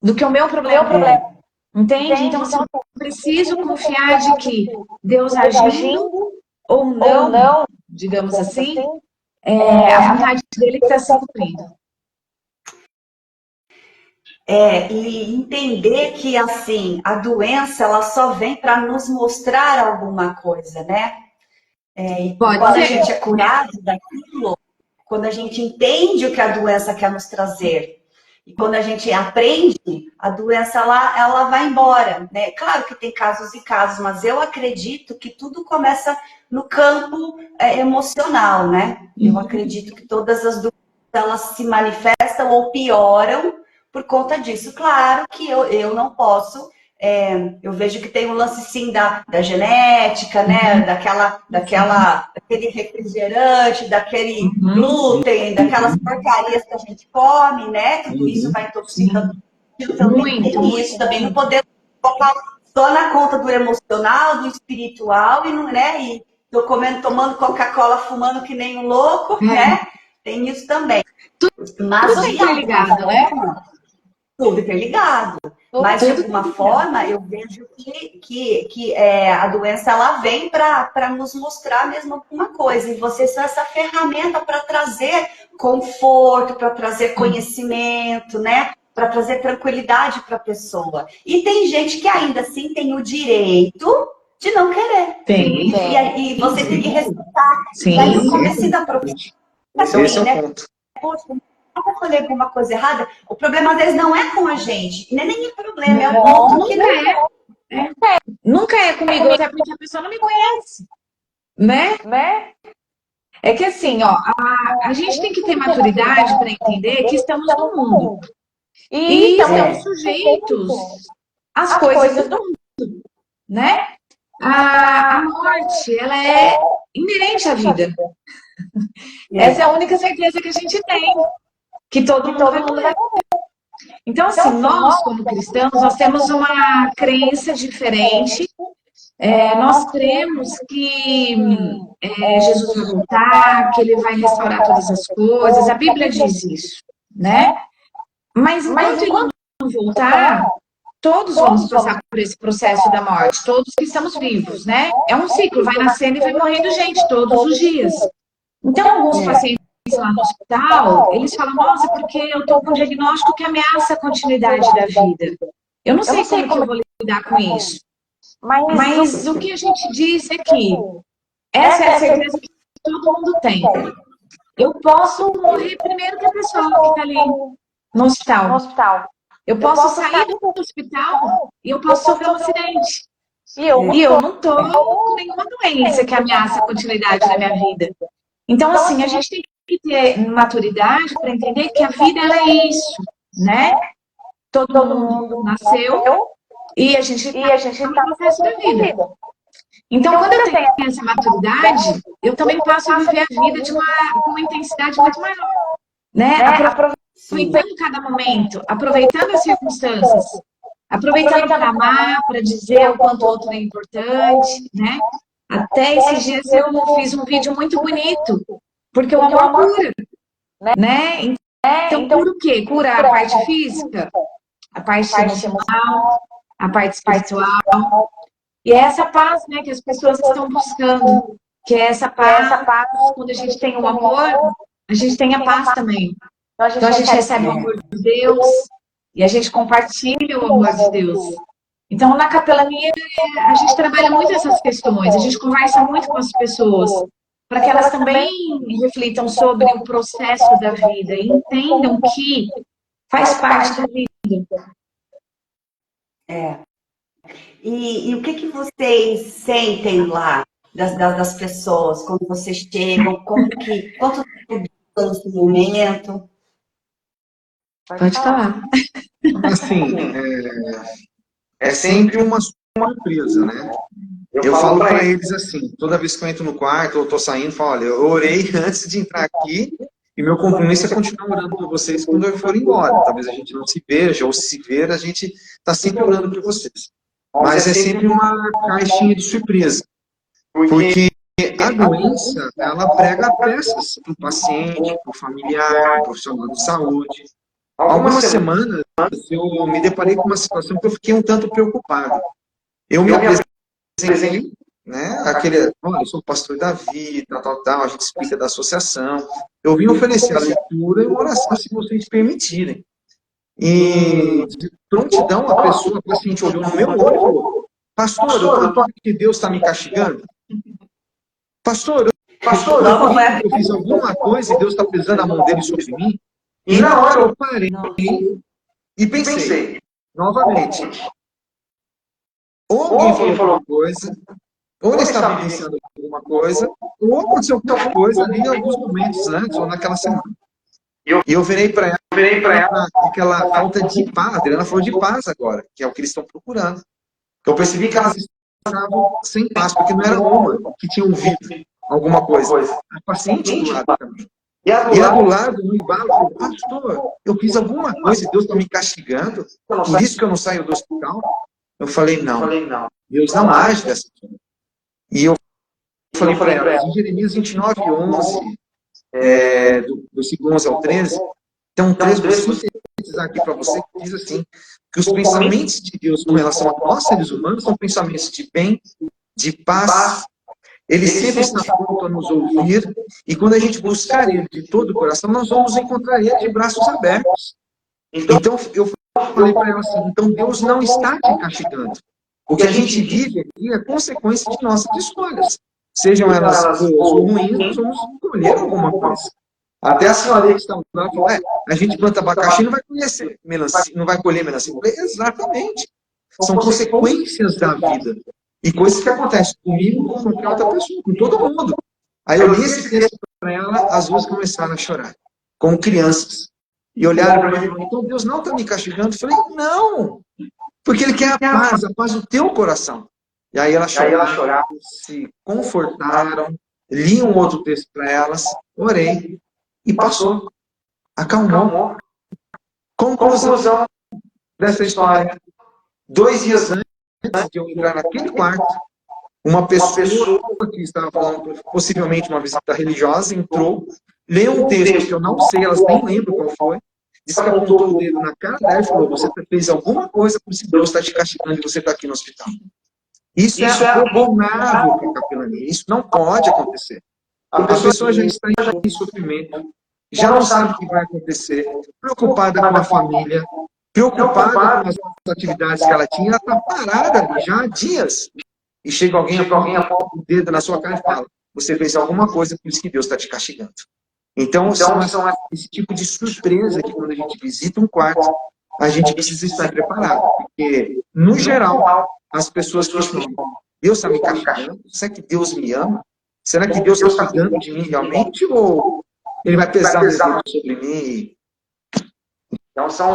do que o meu problema. Entende? Então, assim, eu preciso confiar de que Deus agindo ou não, digamos assim, a vontade dele que está se cumprindo. E entender que, assim, a doença, ela só vem para nos mostrar alguma coisa, né? Quando a gente é curado daquilo, quando a gente entende o que a doença quer nos trazer, e quando a gente aprende, a doença ela vai embora, né? Claro que tem casos e casos, mas eu acredito que tudo começa no campo emocional, né? Eu acredito que todas as doenças elas se manifestam ou pioram por conta disso. Claro que eu não posso. Eu vejo que tem um lance sim da genética, né? Daquele refrigerante, daquele glúten, daquelas porcarias que a gente come, né? Tudo isso vai intoxicando. Também tem isso, também não podemos colocar só na conta do emocional, do espiritual, e não, né? E tô tomando Coca-Cola, fumando que nem um louco, né? Tem isso também. Mas tudo interligado, né? Tudo interligado. Mas, de alguma forma, eu vejo que a doença ela vem para nos mostrar mesmo alguma coisa. E vocês são essa ferramenta para trazer conforto, para trazer conhecimento, né? Para trazer tranquilidade para a pessoa. E tem gente que ainda assim tem o direito de não querer. E você tem que respeitar. Sim. E aí, eu comecei da profissão. Esse é o ponto. Poxa, eu falei alguma coisa errada, o problema às vezes não é com a gente, não é nem problema, é o ponto que não é. Nunca é comigo, até porque a pessoa não me conhece. né? É que assim, ó, a gente tem que ter maturidade para entender que estamos no mundo. E estamos sujeitos às coisas do mundo, né? A morte, ela é inerente à vida. Essa é a única certeza que a gente tem, que todo mundo vai morrer. Então, assim, nós, como cristãos, nós temos uma crença diferente. Nós cremos que Jesus vai voltar, que ele vai restaurar todas as coisas. A Bíblia diz isso, né? Mas enquanto ele não voltar, todos vamos passar por esse processo da morte, todos que estamos vivos, né? É um ciclo, vai nascendo e vai morrendo gente todos os dias. Então, alguns pacientes lá no hospital, eles falam, nossa, porque eu estou com um diagnóstico que ameaça a continuidade da vida. Eu não sei como que eu vou lidar com isso. Mas o que a gente diz é que essa é a certeza que todo mundo tem. Eu posso morrer primeiro que a pessoa que está ali no hospital. Eu posso sair do hospital e eu posso sofrer um acidente. E eu não estou com nenhuma doença que ameaça a continuidade da minha vida. Então, assim, a gente tem que ter maturidade para entender que a vida ela é isso, né? Todo mundo nasceu e a gente está no processo da vida. Então, quando eu tenho essa maturidade, eu também passo a viver a vida com uma intensidade muito maior, né? Aproveitando cada momento, aproveitando as circunstâncias, aproveitando para amar, para dizer o quanto o outro é importante, né? Até esses dias eu fiz um vídeo muito bonito, porque o amor cura, né? Então, cura o quê? Cura a parte física, a parte emocional, a parte espiritual. E é essa paz, né, que as pessoas estão buscando, que é essa paz, quando a gente tem o amor, a gente tem a paz também. Então a gente recebe o amor de Deus e a gente compartilha o amor de Deus. Então na capelania a gente trabalha muito essas questões, a gente conversa muito com as pessoas, para que elas também reflitam sobre o processo da vida e entendam que faz parte da vida. E o que vocês sentem lá das pessoas quando vocês chegam? Quanto tempo dura nesse momento? Pode falar. Assim, é sempre uma surpresa, né? Eu falo para eles assim, toda vez que eu entro no quarto, eu estou saindo, eu falo, olha, eu orei antes de entrar aqui e meu compromisso é continuar orando por vocês quando eu for embora. Talvez a gente não se veja, ou se ver, a gente está sempre orando por vocês. Mas é sempre uma caixinha de surpresa, porque a doença, ela prega peças para o paciente, para o familiar, para o profissional de saúde. Algumas semanas eu me deparei com uma situação que eu fiquei um tanto preocupado. Eu me apresentei, né, olha, eu sou o pastor Davi, tal, a gente explica da associação. Eu vim oferecer a leitura e uma oração, se vocês permitirem. E de prontidão, a paciente olhou no meu olho e falou, pastor, eu tô aqui que Deus está me castigando? Pastor, eu fiz alguma coisa e Deus está pesando a mão dele sobre mim? E na hora eu parei e pensei, novamente, ou alguém falou alguma coisa, ou ele estava vivenciando alguma coisa, ou aconteceu alguma coisa ali em alguns momentos antes ou naquela semana. E eu virei para ela aquela falta de paz. A Adriana falou de paz agora, que é o que eles estão procurando. Eu percebi que elas estavam sem paz, porque não era uma que tinha ouvido alguma coisa. A paciente do lado também. E a do lado, no embalo, falou, pastor, eu fiz alguma coisa e Deus está me castigando, por isso que eu não saio do hospital. Eu falei, não, Deus não age dessa forma. E eu falei para ela, em Jeremias 29:11, do versículo 11 ao 13, então 13 versículos aqui para você, que diz assim, que os pensamentos de Deus com relação a nós, seres humanos, são pensamentos de bem, de paz. Ele sempre está pronto a nos ouvir, e quando a gente buscar Ele de todo o coração, nós vamos encontrar Ele de braços abertos. Então, eu falei para ela assim, então Deus não está te castigando. O que a gente vive aqui é consequência de nossas escolhas. Sejam elas boas ou ruins, nós vamos escolher alguma coisa. Até a senhora que está lá falou, a gente planta abacaxi e não vai colher melancia, não vai colher melancia. Eu falei, exatamente. São consequências da vida. E coisas que acontecem comigo, com qualquer outra pessoa, com todo mundo. Aí eu li esse texto para ela, as duas começaram a chorar, como crianças. E olharam para mim e falaram, então Deus não está me castigando? Eu falei, não, porque Ele quer a paz do teu coração. E aí elas choraram, se confortaram, li um outro texto para elas, orei, e passou. Acalmou. Conclusão dessa história. 2 dias antes de eu entrar naquele quarto, uma pessoa que estava falando, possivelmente uma visita religiosa, entrou, leu um texto que eu não sei, elas nem lembram qual foi, disse que apontou o dedo na cara dela e falou, você fez alguma coisa, por isso Deus está te castigando e você está aqui no hospital. Isso é abominável para a capelania. Isso não pode acontecer. A pessoa já está em sofrimento, já não sabe o que vai acontecer, preocupada com a família, preocupada com as atividades que ela tinha, ela está parada ali já há dias. E chega alguém, aponta o dedo na sua cara e fala, você fez alguma coisa, por isso que Deus está te castigando. Então, são esse tipo de surpresa que quando a gente visita um quarto, a gente precisa estar preparado. Porque, no geral, as pessoas questionam, Deus está me castigando? Será que Deus me ama? Será que Deus está cuidando de mim realmente? Ou Ele vai pesar sobre mim? Então, são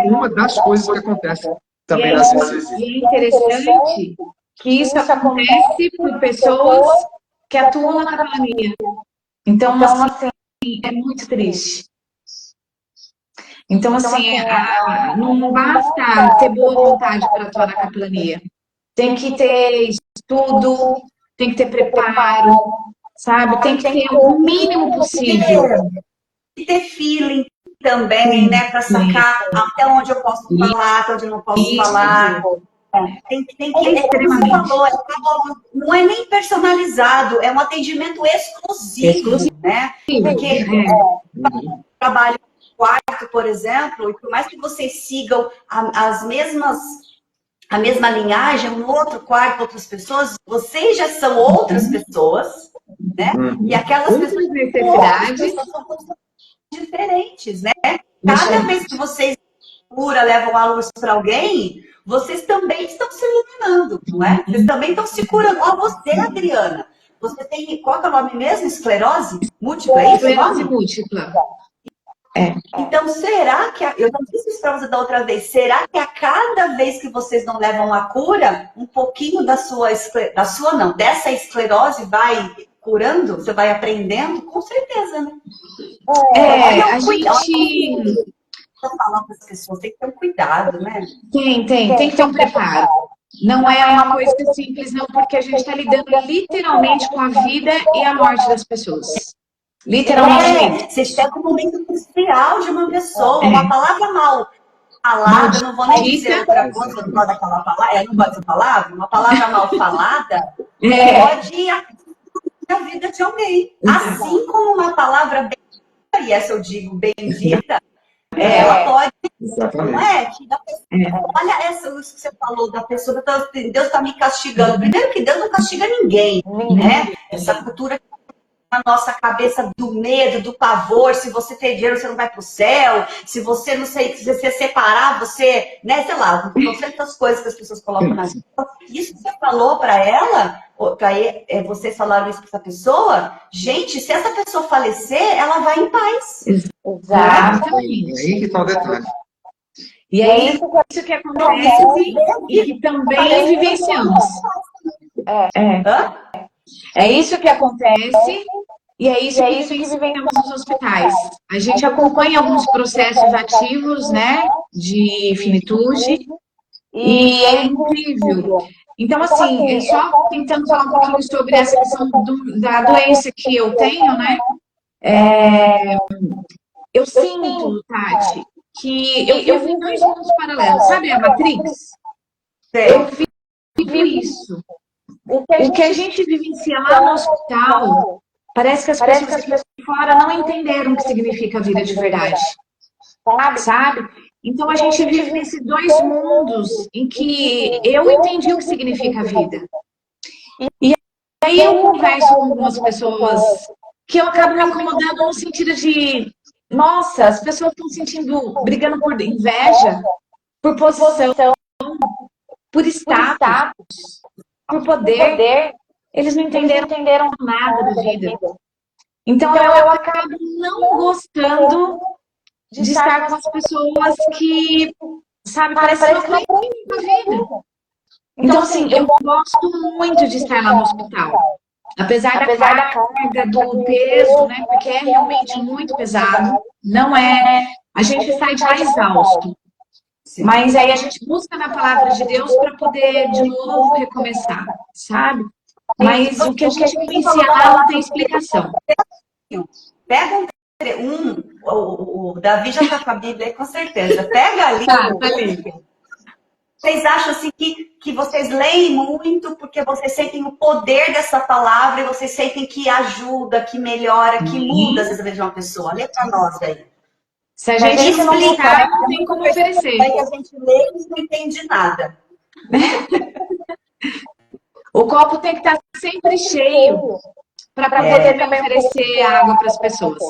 uma das coisas que acontece também nas vezes. E é interessante que isso acontece por pessoas que atuam na capelania. Então, assim, é muito triste. Então, assim, não basta ter boa vontade para atuar na capelania. Tem que ter estudo, tem que ter preparo, sabe? Tem que ter o mínimo possível. E ter feeling também, né? Para sacar até onde eu posso falar, até onde eu não posso falar. Tem que como você falou, não é nem personalizado, é um atendimento exclusivo, né? Porque trabalho no quarto, por exemplo, e por mais que vocês sigam a mesma linhagem, no outro quarto, outras pessoas, vocês já são outras pessoas, né? E aquelas pessoas são diferentes, né? Cada vez que vocês levam a luz para alguém, vocês também estão se iluminando, não é? Vocês também estão se curando. Ó, você, Adriana, você tem, qual é o nome mesmo? Esclerose múltipla, é isso? Esclerose múltipla. Então, será que, eu não disse isso para você da outra vez, será que a cada vez que vocês não levam a cura, um pouquinho dessa esclerose vai curando? Você vai aprendendo? Com certeza, né? A gente... falar para as pessoas, tem que ter um cuidado, né? Tem que ter um preparo. Não é uma coisa simples, não, porque a gente está lidando literalmente com a vida e a morte das pessoas. Literalmente. Você pega um momento crucial de uma pessoa, uma palavra mal falada, não vou nem dizer outra coisa, não pode daquela palavra, não pode ser palavra, uma palavra mal falada pode a vida de alguém. Assim como uma palavra bem, e essa eu digo bem-dita, ela pode, não é? Olha isso que você falou da pessoa, Deus está me castigando. Primeiro que Deus não castiga ninguém, né? Essa cultura na nossa cabeça do medo, do pavor, se você ter dinheiro, você não vai para o céu, se você não sei, se você separar, você, né, sei lá, não sei tantas coisas que as pessoas colocam na vida. Isso que você falou para ela, vocês falaram isso para essa pessoa, gente, se essa pessoa falecer, ela vai em paz. Exatamente. É aí que está o detalhe. E é isso que acontece e que também vivenciamos. É isso que acontece e é isso que vivenciamos nos hospitais. A gente acompanha alguns processos ativos, né, de finitude e é incrível. Então, assim, só tentando falar um pouquinho sobre essa questão da doença que eu tenho, né, eu sinto, Tati, que eu vi 2 mundos paralelos. Sabe a Matrix? Eu vivo isso. O que a gente vivencia lá no hospital, parece que as pessoas de fora não entenderam o que significa a vida de verdade. Sabe? Então a gente vive nesses 2 mundos em que eu entendi o que significa a vida. E aí eu converso com algumas pessoas que eu acabo me acomodando no sentido de, nossa, as pessoas estão brigando por inveja, por posição, por status. por poder, eles não entenderam nada da vida. Então eu acabo não gostando de estar com as pessoas que, sabe, parece que não acreditam na vida. Então, assim, eu gosto muito de estar lá no hospital. Apesar da carga, do peso, né? Porque é realmente muito pesado. Não é. A gente sai de lá exausto. Mas aí a gente busca na palavra de Deus para poder de novo recomeçar, sabe? Mas o que a gente vivencia lá não tem explicação. Pega o Davi já está com a Bíblia aí, com certeza. Pega ali. Tá ali. Vocês acham assim que vocês leem muito porque vocês sentem o poder dessa palavra e vocês sentem que ajuda, que melhora, que muda às vezes a vida de uma pessoa? Lê para nós aí. Se a gente explicar, não tem como oferecer. Aí a gente lê e não entende nada. O copo tem que estar sempre cheio para poder também oferecer água para as pessoas.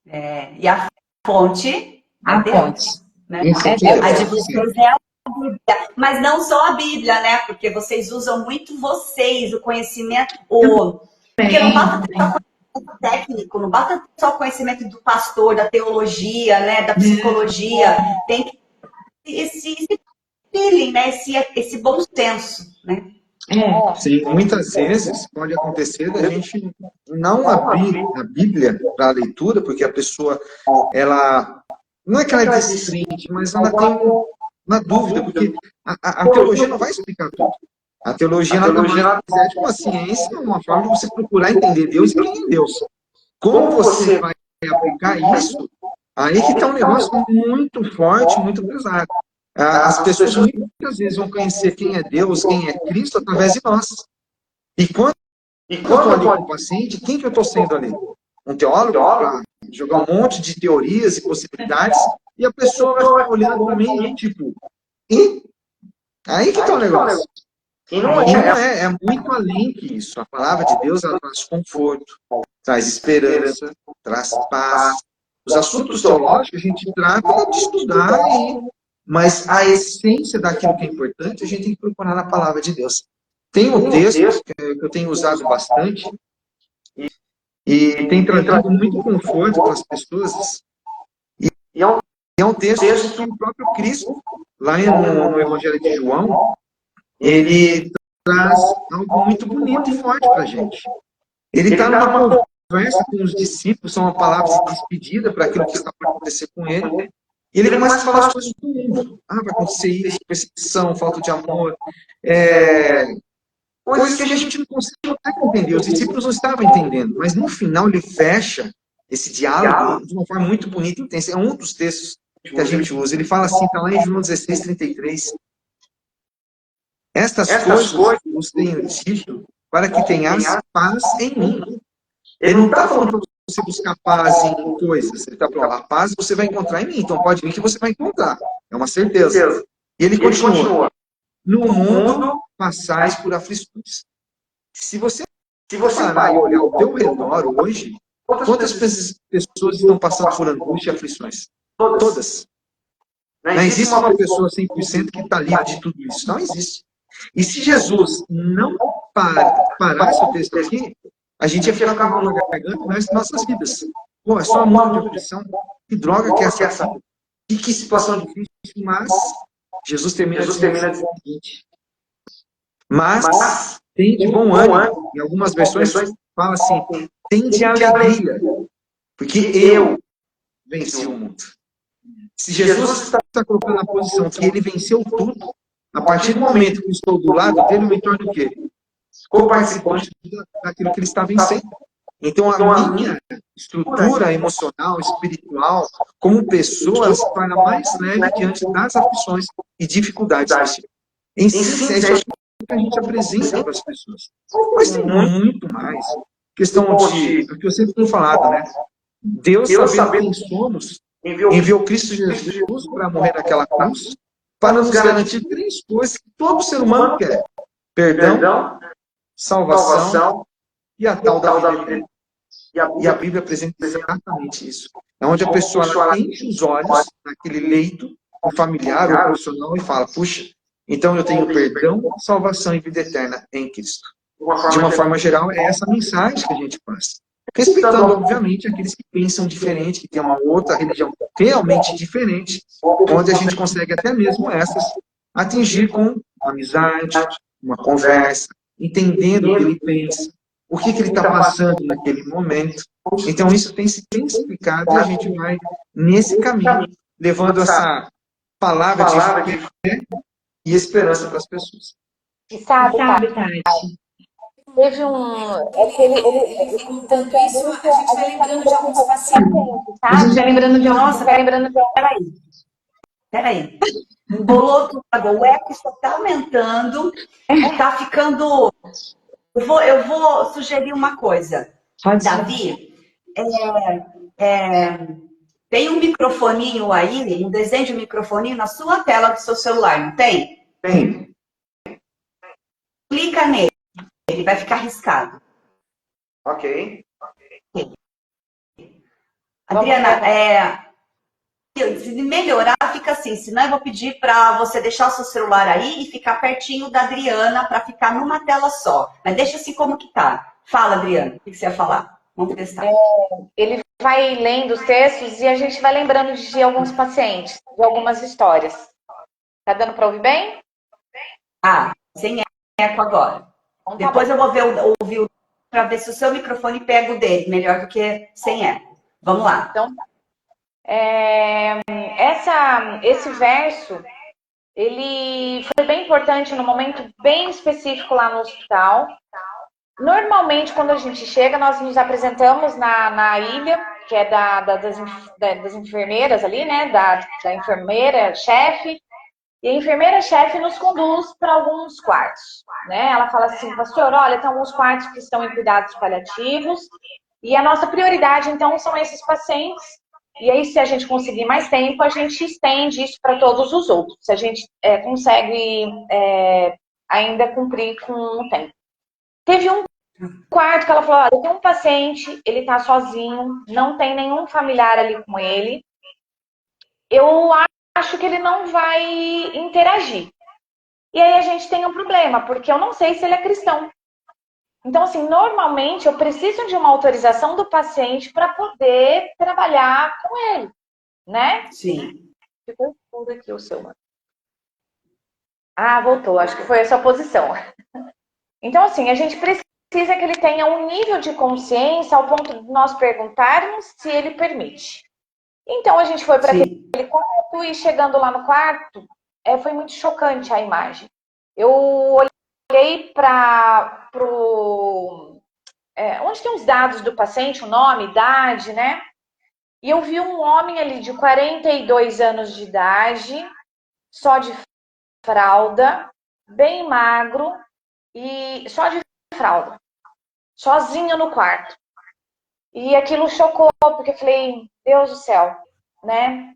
E a fonte? A fonte. Né? A de vocês é a Bíblia, mas não só a Bíblia, né? Porque vocês usam muito vocês, o conhecimento, porque não basta ter só conhecimento técnico, não basta só o conhecimento do pastor, da teologia, né? Da psicologia, tem que esse feeling, né? Esse bom senso, né? Sim, muitas vezes pode acontecer da gente não abrir a Bíblia para a leitura, porque a pessoa, ela não é que ela é descrente, mas ela tem uma dúvida, porque a teologia não vai explicar tudo. A teologia nada mais é tipo uma ciência, uma forma de você procurar entender Deus e quem é Deus. Como você vai aplicar isso, aí que está um negócio muito forte, muito pesado. As pessoas muitas vezes vão conhecer quem é Deus, quem é Cristo, através de nós. E quando eu estou ali com o paciente, quem que eu estou sendo ali? Um teólogo? Para jogar um monte de teorias e possibilidades, e a pessoa vai ficar olhando para mim e tipo, e? Aí que está o negócio. E não é muito além que isso. A palavra de Deus, ela traz conforto, traz esperança, traz paz. Os assuntos teológicos a gente trata de estudar, mas a essência daquilo que é importante, a gente tem que procurar na palavra de Deus. Tem um texto que eu tenho usado bastante, e tem trazido muito conforto para as pessoas. E é um texto que o próprio Cristo, lá no Evangelho de João, ele traz algo muito bonito e forte para a gente. Ele está numa conversa com os discípulos, são uma palavra de despedida para aquilo que está por acontecer com ele. E ele começa a falar as coisas do mundo. Vai acontecer isso, perseguição, falta de amor. Coisas que a gente não consegue entender. Os discípulos não estavam entendendo. Mas no final ele fecha esse diálogo de uma forma muito bonita e intensa. É um dos textos que a gente usa. Ele fala assim, está lá em João 16:33. Estas coisas vos tenho dito para que tenhas paz em mim. Ele não está falando para você buscar paz em coisas. Ele está falando, a paz você vai encontrar em mim. Então pode vir que você vai encontrar. É uma certeza. E ele continua. No mundo passais por aflições. Se você parar e olhar ao teu redor hoje, quantas pessoas estão passando por angústia e aflições? Todas. Não existe uma pessoa 100% que está livre de tudo isso. Não existe. E se Jesus não parasse o texto aqui, a gente ia ficar com a mão na garganta o resto das nossas vidas. Pô, é só um monte de aflição. Que droga que é essa? Que situação difícil. Mas Jesus termina dizendo o seguinte. Mas tem de bom ânimo. Em algumas versões fala assim, tem de alegria. Porque eu venci o mundo. Se Jesus está colocando na posição que ele venceu tudo, a partir do momento que eu estou do lado dele, eu me torno o quê? Co-participante daquilo que ele está vencendo. Então, a minha estrutura emocional, espiritual, como pessoa, se torna mais leve diante das aflições e dificuldades. Em ciência, é isso que a gente apresenta para as pessoas. Mas tem muito mais. Questão de, o que eu sempre tenho falado, né? Deus, sabendo quem somos, enviou Cristo Jesus para morrer naquela cruz, para nos garantir 3 coisas que todo ser humano quer. Perdão, salvação e a tal da vida eterna. E a Bíblia apresenta exatamente isso. É onde a pessoa enche os olhos naquele leito, o familiar ou profissional, e fala, puxa, Então, eu tenho perdão, salvação e vida eterna em Cristo. De uma forma geral, é essa mensagem que a gente passa. Respeitando, obviamente, aqueles que pensam diferente, que têm uma outra religião realmente diferente, onde a gente consegue até mesmo essas atingir com uma amizade, uma conversa, entendendo o que ele pensa, o que ele está passando naquele momento. Então, isso tem se intensificado e a gente vai nesse caminho, levando essa palavra de fé e esperança para as pessoas. E sabe, Sabe, Tati? teve um. É que ele Contando isso, a gente vai lembrando de alguns pacientes. A gente vai lembrando de alguns. Nossa, vai lembrando de... Peraí. Embolou tudo. O eco só está aumentando. Está ficando... Eu vou sugerir uma coisa. Pode ser. Davi, tem um microfoninho aí, um desenho de microfoninho na sua tela do seu celular, não tem? Tem. Clica nele, ele vai ficar riscado. Ok. Adriana, se melhorar, fica assim. Senão eu vou pedir para você deixar o seu celular aí e ficar pertinho da Adriana para ficar numa tela só. Mas deixa assim como que tá. Fala, Adriana, o que você ia falar? Vamos testar. Ele vai lendo os textos e a gente vai lembrando de alguns pacientes, de algumas histórias. Tá dando para ouvir bem? Sem eco agora. Então, tá Depois eu vou ouvir para ver se o seu microfone pega o dele, melhor do que sem eco. Vamos lá. Então, esse verso, ele foi bem importante num momento bem específico lá no hospital. Normalmente, quando a gente chega, nós nos apresentamos na ilha, que é das enfermeiras ali, né? Da enfermeira-chefe. E a enfermeira-chefe nos conduz para alguns quartos, né? Ela fala assim, pastor, olha, tem alguns quartos que estão em cuidados paliativos e a nossa prioridade, então, são esses pacientes. E aí, se a gente conseguir mais tempo, a gente estende isso para todos os outros. Se a gente consegue ainda cumprir com o tempo. Teve um quarto que ela falou, olha, tem um paciente, ele está sozinho, não tem nenhum familiar ali com ele. Eu acho que ele não vai interagir. E aí a gente tem um problema, porque eu não sei se ele é cristão. Então, assim, normalmente eu preciso de uma autorização do paciente para poder trabalhar com ele, né? Sim. Ficou tudo aqui o seu, mano. Voltou, acho que foi essa a posição. Então, assim, a gente precisa que ele tenha um nível de consciência ao ponto de nós perguntarmos se ele permite. Então, a gente foi para aquele quarto e chegando lá no quarto, foi muito chocante a imagem. Eu olhei para onde tem os dados do paciente, o nome, idade, né? E eu vi um homem ali de 42 anos de idade, só de fralda, bem magro e só de fralda, sozinho no quarto. E aquilo chocou, porque eu falei, Deus do céu, né?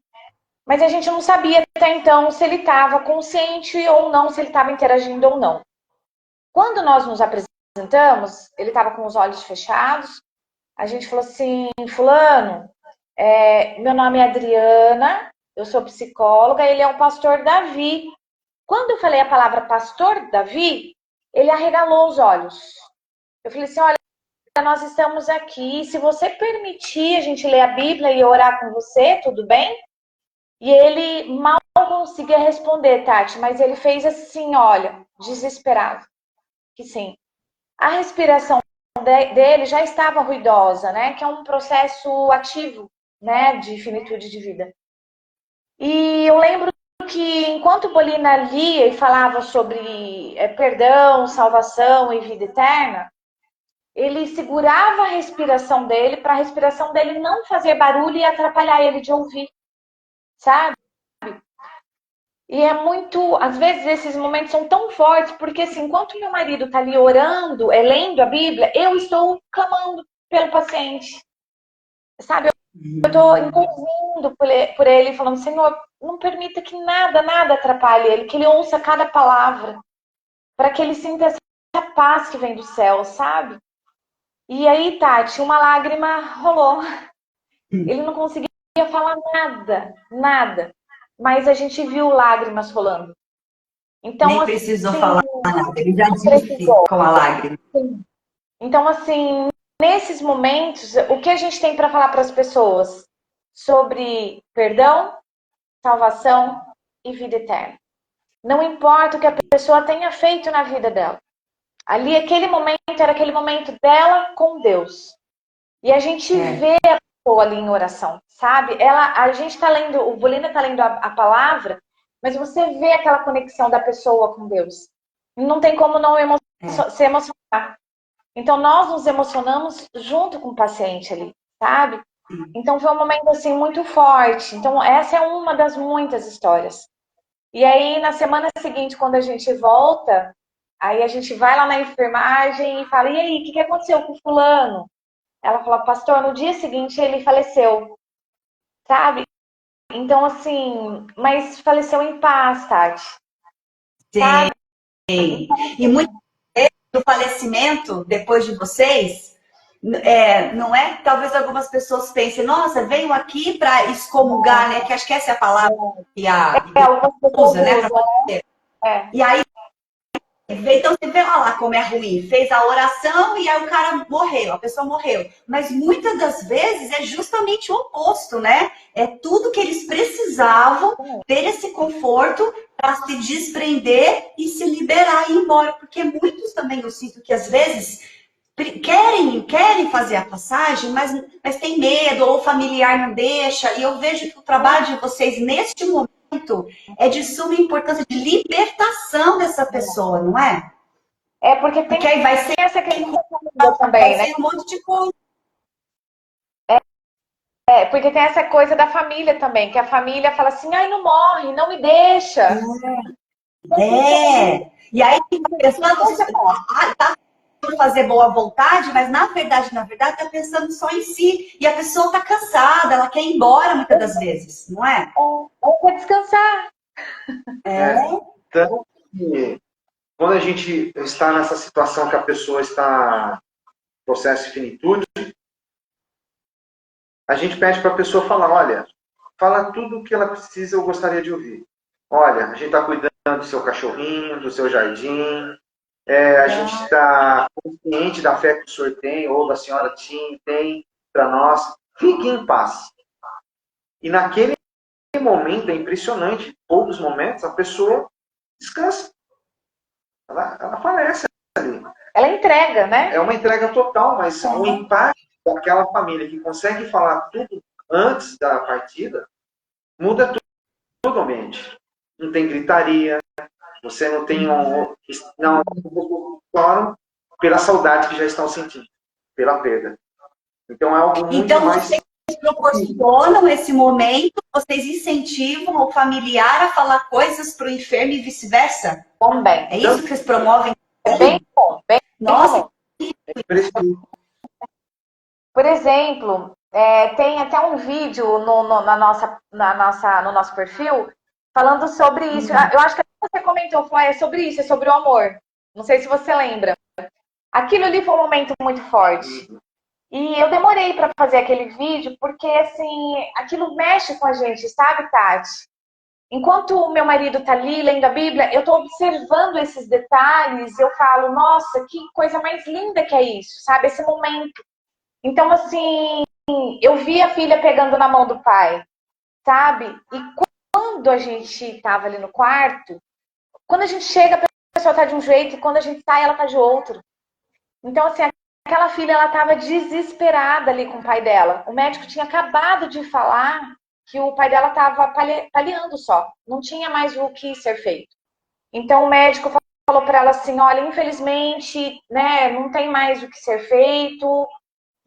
Mas a gente não sabia até então se ele estava consciente ou não, se ele estava interagindo ou não. Quando nós nos apresentamos, ele estava com os olhos fechados, a gente falou assim, fulano, meu nome é Adriana, eu sou psicóloga, ele é o pastor Davi. Quando eu falei a palavra pastor Davi, ele arregalou os olhos. Eu falei assim, olha, nós estamos aqui, se você permitir a gente ler a Bíblia e orar com você, tudo bem? E ele mal conseguia responder, Tati, mas ele fez assim, olha, desesperado. Que sim. A respiração dele já estava ruidosa, né? Que é um processo ativo, né? De finitude de vida. E eu lembro que enquanto Bolina lia e falava sobre perdão, salvação e vida eterna, ele segurava a respiração dele para a respiração dele não fazer barulho e atrapalhar ele de ouvir, sabe? E é muito, às vezes esses momentos são tão fortes, porque assim, enquanto meu marido está ali orando, lendo a Bíblia, eu estou clamando pelo paciente, sabe? Eu estou intervindo por ele, falando, Senhor, não permita que nada atrapalhe ele, que ele ouça cada palavra, para que ele sinta essa paz que vem do céu, sabe? E aí, Tati, uma lágrima rolou. Ele não conseguia falar nada. Mas a gente viu lágrimas rolando. Então, Nem assim, precisou falar nada, ele já não disse precisou. com a lágrima. Então, assim, nesses momentos, o que a gente tem para falar para as pessoas sobre perdão, salvação e vida eterna? Não importa o que a pessoa tenha feito na vida dela. Ali, aquele momento era aquele momento dela com Deus. E a gente vê a pessoa ali em oração, sabe? A gente está lendo, o Bolina está lendo a palavra, mas você vê aquela conexão da pessoa com Deus. Não tem como não se emocionar. Então, nós nos emocionamos junto com o paciente ali, sabe? Então, foi um momento, assim, muito forte. Então, essa é uma das muitas histórias. E aí, na semana seguinte, quando a gente volta, aí a gente vai lá na enfermagem e fala, e aí, o que aconteceu com o fulano? Ela fala, pastor, no dia seguinte ele faleceu, sabe? Então, assim, mas faleceu em paz, Tati. Sabe? Sim. E muitas vezes o falecimento, depois de vocês, não é? Talvez algumas pessoas pensem, nossa, veio aqui para excomungar, né? Que acho que essa é a palavra que a Algumas pessoas usa, né? É. E aí, então você vê lá como é ruim. Fez a oração e aí o cara morreu, a pessoa morreu. Mas muitas das vezes é justamente o oposto, né? É tudo que eles precisavam ter esse conforto para se desprender e se liberar e ir embora. Porque muitos também eu sinto que às vezes querem fazer a passagem, mas tem medo, ou o familiar não deixa. E eu vejo que o trabalho de vocês neste momento é de suma importância de libertação dessa pessoa, não é? É porque tem Porque aí vai ser essa questão também, né? um monte de coisa. É, porque tem essa coisa da família também, que a família fala assim, ai, não morre, não me deixa. E aí a pessoa tá fazer boa vontade, mas na verdade tá pensando só em si. E a pessoa tá cansada, ela quer ir embora muitas das vezes, não é? Ou quer descansar. Tanto que quando a gente está nessa situação que a pessoa está no processo de finitude, a gente pede para a pessoa falar, olha, fala tudo o que ela precisa, eu gostaria de ouvir. Olha, a gente está cuidando do seu cachorrinho, do seu jardim, a gente está consciente da fé que o senhor tem, ou da senhora tem para nós. Fique em paz. E naquele momento, é impressionante, poucos momentos, a pessoa descansa. Ela falece ali. Ela entrega, né? É uma entrega total, mas o impacto daquela família que consegue falar tudo antes da partida, muda tudo o ambiente. Não tem gritaria, você não tem não choram pela saudade que já estão sentindo, pela perda. Então é algo muito mais... Vocês proporcionam esse momento, vocês incentivam o familiar a falar coisas para o enfermo e vice-versa? Também. É isso que vocês promovem? Bem bom, bem Nossa, bom. Por exemplo, tem até um vídeo no nosso perfil falando sobre isso. Eu acho que você comentou, Flávia, é sobre isso, é sobre o amor. Não sei se você lembra. Aquilo ali foi um momento muito forte. E eu demorei para fazer aquele vídeo porque, assim, aquilo mexe com a gente, sabe, Tati? Enquanto o meu marido tá ali lendo a Bíblia, eu tô observando esses detalhes, eu falo, nossa, que coisa mais linda que é isso, sabe? Esse momento. Então, assim, eu vi a filha pegando na mão do pai, sabe? E quando a gente tava ali no quarto, quando a gente chega, a pessoa tá de um jeito, e quando a gente sai, ela tá de outro. Então, assim, aquela filha, ela tava desesperada ali com o pai dela. O médico tinha acabado de falar que o pai dela tava paliando só. Não tinha mais o que ser feito. Então, o médico falou para ela assim, olha, infelizmente, né, não tem mais o que ser feito.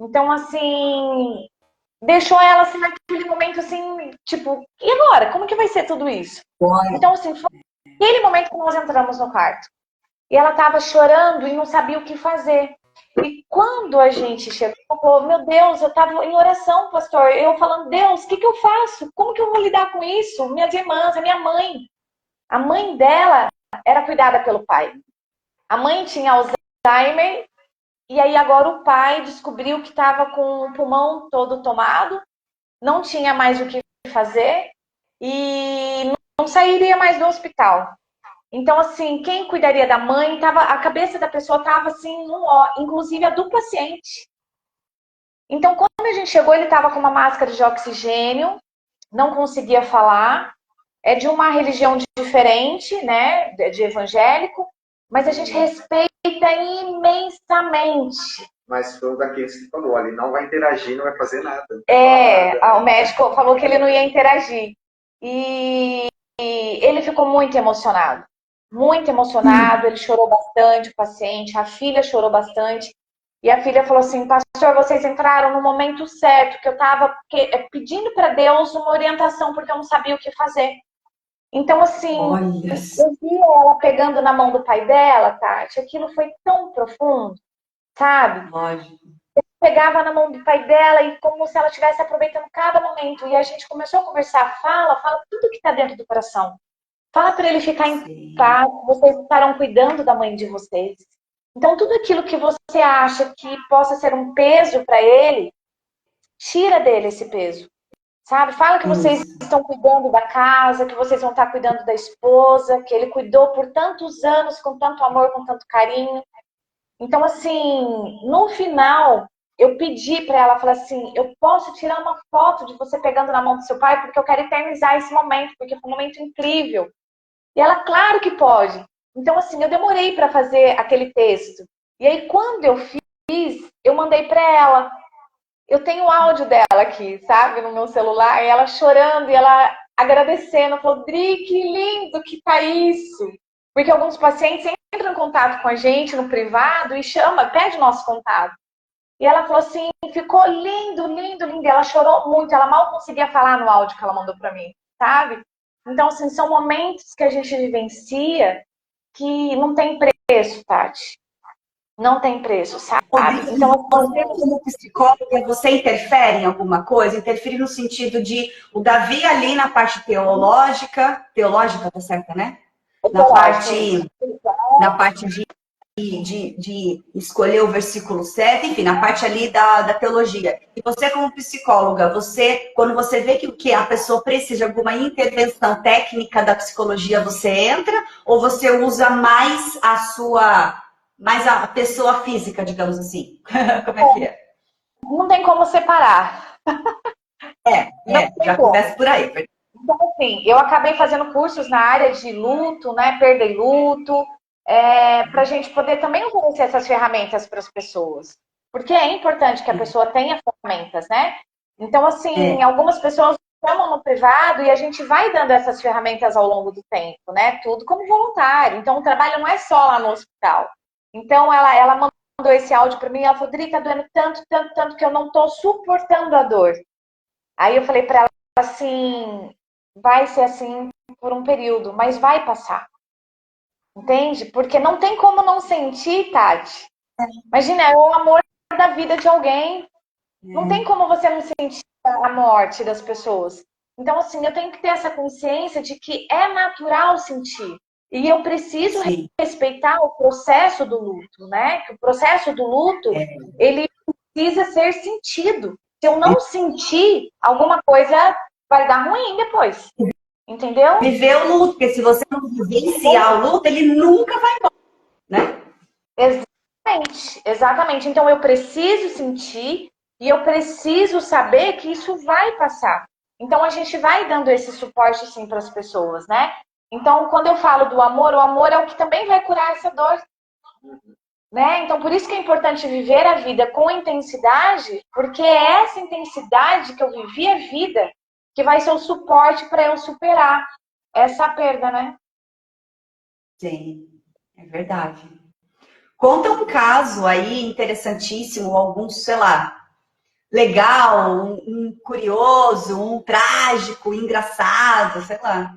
Então, assim, deixou ela assim naquele momento assim, tipo, e agora? Como que vai ser tudo isso? Então, assim, foi aquele momento que nós entramos no quarto. E ela tava chorando e não sabia o que fazer. E quando a gente chegou, falou, meu Deus, eu tava em oração, pastor. Eu falando, Deus, o que eu faço? Como que eu vou lidar com isso? Minhas irmãs, a minha mãe. A mãe dela era cuidada pelo pai. A mãe tinha Alzheimer. E aí agora o pai descobriu que estava com o pulmão todo tomado. Não tinha mais o que fazer. E não sairia mais do hospital. Então, assim, quem cuidaria da mãe, a cabeça da pessoa estava assim, num ó, inclusive a do paciente. Então, quando a gente chegou, ele estava com uma máscara de oxigênio, não conseguia falar, é de uma religião diferente, né, de evangélico, mas a gente respeita imensamente. Mas foi um daqueles que falou, ele não vai interagir, não vai fazer nada. O médico falou que ele não ia interagir. E ele ficou muito emocionado. Muito emocionado, ele chorou bastante, o paciente, a filha chorou bastante. E a filha falou assim, pastor, vocês entraram no momento certo, que eu estava pedindo para Deus uma orientação, porque eu não sabia o que fazer. Então, assim, eu vi ela pegando na mão do pai dela, Tati, aquilo foi tão profundo, sabe? Lógico. Pegava na mão do pai dela e como se ela estivesse aproveitando cada momento. E a gente começou a conversar, fala tudo que está dentro do coração. Fala para ele ficar em paz, vocês estarão cuidando da mãe de vocês. Então, tudo aquilo que você acha que possa ser um peso para ele, tira dele esse peso. Sabe? Fala que vocês estão cuidando da casa, que vocês vão estar cuidando da esposa, que ele cuidou por tantos anos, com tanto amor, com tanto carinho. Então, assim, no final, eu pedi para ela, falei assim, eu posso tirar uma foto de você pegando na mão do seu pai, porque eu quero eternizar esse momento, porque foi um momento incrível. E ela, claro que pode. Então, assim, eu demorei para fazer aquele texto. E aí, quando eu fiz, eu mandei para ela. Eu tenho o áudio dela aqui, sabe, no meu celular, e ela chorando, e ela agradecendo, falou, Dri, que lindo que tá isso. Porque alguns pacientes entram em contato com a gente no privado e pede nosso contato. E ela falou assim, ficou lindo, lindo, lindo. E ela chorou muito, ela mal conseguia falar no áudio que ela mandou para mim, sabe? Então, assim, são momentos que a gente vivencia que não tem preço, Tati. Não tem preço, sabe? Então, você como psicóloga, você interfere em alguma coisa? Interfere no sentido de o Davi ali na parte teológica tá certa, né? Na parte de escolher o versículo certo, enfim, na parte ali da teologia. E você como psicóloga, quando você vê que a pessoa precisa de alguma intervenção técnica da psicologia, você entra? Ou você usa mais a pessoa física, digamos assim? Como é que é? Não tem como separar. Já começa por aí. Então, assim, eu acabei fazendo cursos na área de luto, né, perda e luto, para a gente poder também oferecer essas ferramentas para as pessoas. Porque é importante que a pessoa tenha ferramentas, né? Então, assim, algumas pessoas chamam no privado e a gente vai dando essas ferramentas ao longo do tempo, né? Tudo como voluntário. Então, o trabalho não é só lá no hospital. Então, ela mandou esse áudio para mim, ela falou, Dri, tá doendo tanto, tanto, tanto que eu não tô suportando a dor. Aí eu falei para ela assim, vai ser assim por um período, mas vai passar. Entende? Porque não tem como não sentir, Tati. Imagina, é o amor da vida de alguém. Não tem como você não sentir a morte das pessoas. Então, assim, eu tenho que ter essa consciência de que é natural sentir. E eu preciso respeitar o processo do luto, né? Que o processo do luto, ele precisa ser sentido. Se eu não sentir, alguma coisa vai dar ruim depois. Entendeu? Viver o luto, porque se você não vivenciar o luto, ele nunca vai embora, né? Exatamente, exatamente. Então eu preciso sentir e eu preciso saber que isso vai passar. Então a gente vai dando esse suporte sim para as pessoas, né? Então quando eu falo do amor, o amor é o que também vai curar essa dor. Né? Então, por isso que é importante viver a vida com intensidade, porque é essa intensidade que eu vivi a vida que vai ser o suporte para eu superar essa perda, né? Sim, é verdade. Conta um caso aí interessantíssimo, algum, sei lá, legal, um curioso, um trágico, engraçado, sei lá.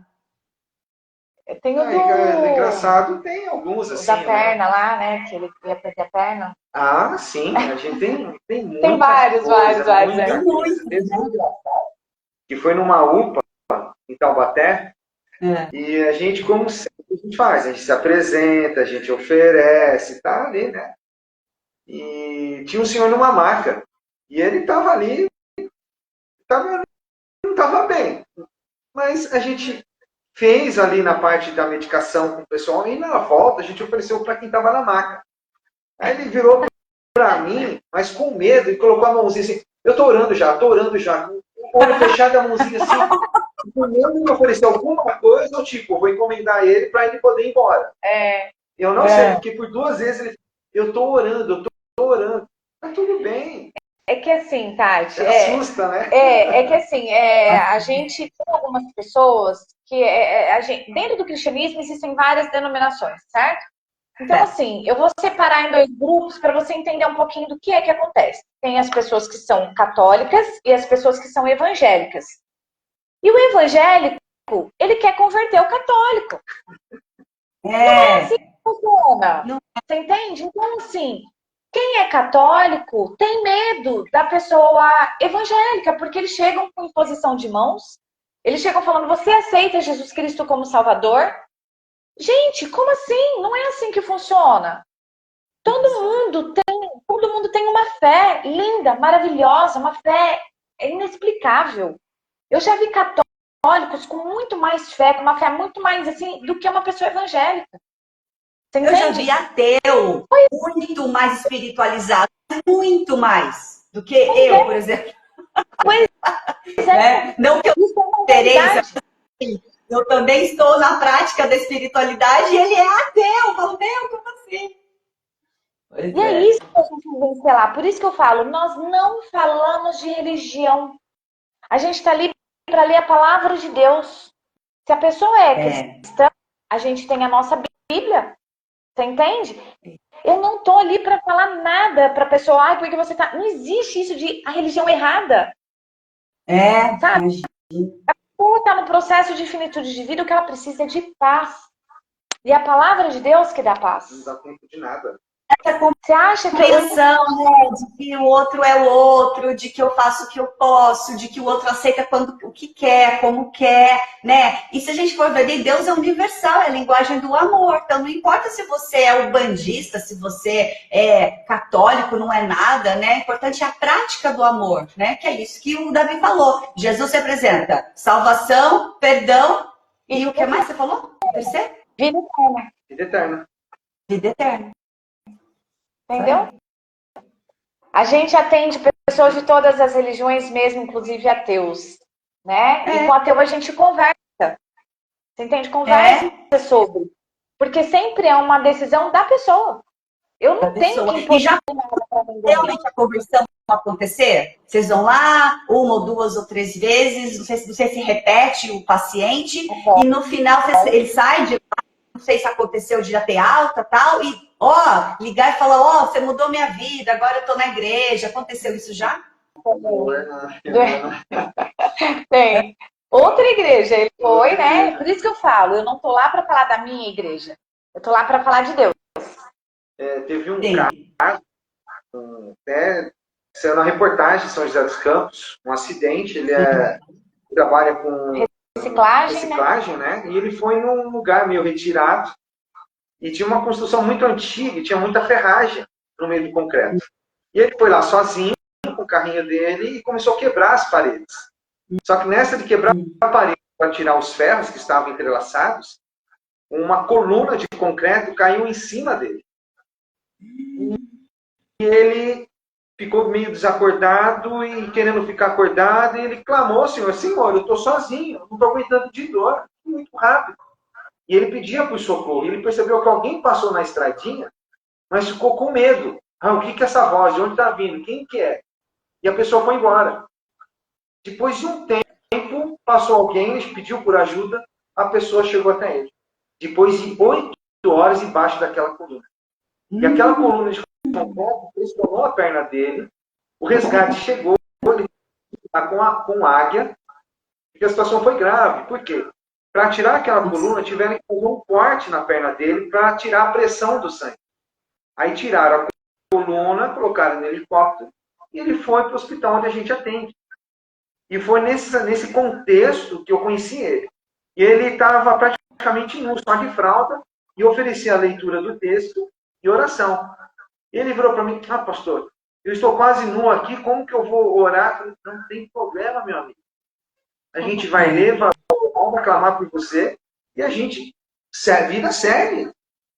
Eu tenho engraçado, tem alguns assim. Da perna lá, né? Que ele ia perder a perna. Ah, sim, a gente tem muita Tem vários. Que foi numa UPA em Taubaté. E a gente, como sempre, a gente faz, a gente se apresenta, a gente oferece, tá ali, né? E tinha um senhor numa maca, e ele estava ali, não estava bem, mas a gente fez ali na parte da medicação com o pessoal, e na volta a gente ofereceu para quem estava na maca. Aí ele virou para mim, mas com medo, e colocou a mãozinha assim, eu tô orando já, com o olho fechado, a mãozinha assim, com medo de oferecer alguma coisa, eu tipo, vou encomendar ele para ele poder ir embora. Eu não sei, porque por 2 vezes ele, eu tô orando, tá tudo bem. É que assim, Tati, Assusta, né? é que assim, a gente tem algumas pessoas que dentro do cristianismo existem várias denominações, certo? Então, assim, eu vou separar em 2 grupos para você entender um pouquinho do que é que acontece. Tem as pessoas que são católicas e as pessoas que são evangélicas. E o evangélico, ele quer converter o católico. Não é assim que funciona. Você entende? Então, assim, quem é católico tem medo da pessoa evangélica, porque eles chegam com imposição de mãos, eles chegam falando, você aceita Jesus Cristo como Salvador? Gente, como assim? Não é assim que funciona. Todo mundo tem uma fé linda, maravilhosa, uma fé inexplicável. Eu já vi católicos com muito mais fé, com uma fé muito mais assim, do que uma pessoa evangélica. Você Eu já entende? vi ateu muito mais espiritualizado, muito mais do que eu, por exemplo. Pois é. Não que eu Isso é uma diferença, verdade. eu também estou na prática da espiritualidade e ele é ateu. Eu falo, meu, como assim? E é isso que a gente vivencia lá. Por isso que eu falo, nós não falamos de religião. A gente está ali para ler a palavra de Deus. Se a pessoa é cristã, a gente tem a nossa Bíblia. Você entende? Eu não estou ali para falar nada para a pessoa, porque você tá. Não existe isso de a religião errada. Sabe? A pessoa está no processo de finitude de vida, o que ela precisa é de paz. E a palavra de Deus que dá paz. Não dá tempo de nada. Você acha que Compreensão, né? De que o outro é o outro, de que eu faço o que eu posso, de que o outro aceita quando o que quer, como quer, né? E se a gente for ver, Deus é universal, é a linguagem do amor. Então não importa se você é ubandista, se você é católico, não é nada, né? O importante é a prática do amor, né? Que é isso que o Davi falou. Jesus representa salvação, perdão e o que mais você falou? O terceiro? vida eterna. Vida eterna. Vida eterna. Entendeu? A gente atende pessoas de todas as religiões, mesmo inclusive ateus, né? E com ateu a gente conversa. Você entende? Conversa sobre. Porque sempre é uma decisão da pessoa. Eu não tenho que impor nada para ninguém. Realmente a conversão acontecer? Vocês vão lá 1 ou 2 ou 3 vezes, não sei se repete o paciente, e no final ele sai de lá, não sei se aconteceu de já ter alta tal, e ligar e falar, você mudou minha vida, agora eu tô na igreja. Aconteceu isso já? Tem. Outra igreja, ele foi, né? Por isso que eu falo, eu não tô lá para falar da minha igreja. Eu tô lá para falar de Deus. Teve um caso, saiu na reportagem de São José dos Campos, um acidente, ele trabalha com reciclagem, né? E ele foi num lugar meio retirado e tinha uma construção muito antiga e tinha muita ferragem no meio do concreto. E ele foi lá sozinho, com o carrinho dele, e começou a quebrar as paredes. Só que nessa de quebrar a parede para tirar os ferros que estavam entrelaçados, uma coluna de concreto caiu em cima dele. E ele ficou meio desacordado e querendo ficar acordado, e ele clamou, Senhor, eu estou sozinho, não estou aguentando de dor, muito rápido. E ele pedia por socorro, e ele percebeu que alguém passou na estradinha, mas ficou com medo. O que é essa voz? De onde está vindo? Quem que é? E a pessoa foi embora. Depois de um tempo, passou alguém, ele pediu por ajuda, a pessoa chegou até ele. Depois de 8 horas embaixo daquela coluna. E aquela coluna de concreto pressionou a perna dele, o resgate chegou, ele está com águia, e a situação foi grave. Por quê? Para tirar aquela coluna, tiveram que fazer um corte na perna dele para tirar a pressão do sangue. Aí tiraram a coluna, colocaram no helicóptero, e ele foi para o hospital onde a gente atende. E foi nesse contexto que eu conheci ele. E ele estava praticamente nu, só de fralda, e oferecia a leitura do texto e oração. E ele virou para mim, pastor, eu estou quase nu aqui, como que eu vou orar? Eu falei, não tem problema, meu amigo. A gente vai ler, vai clamar por você, E a gente, vida segue.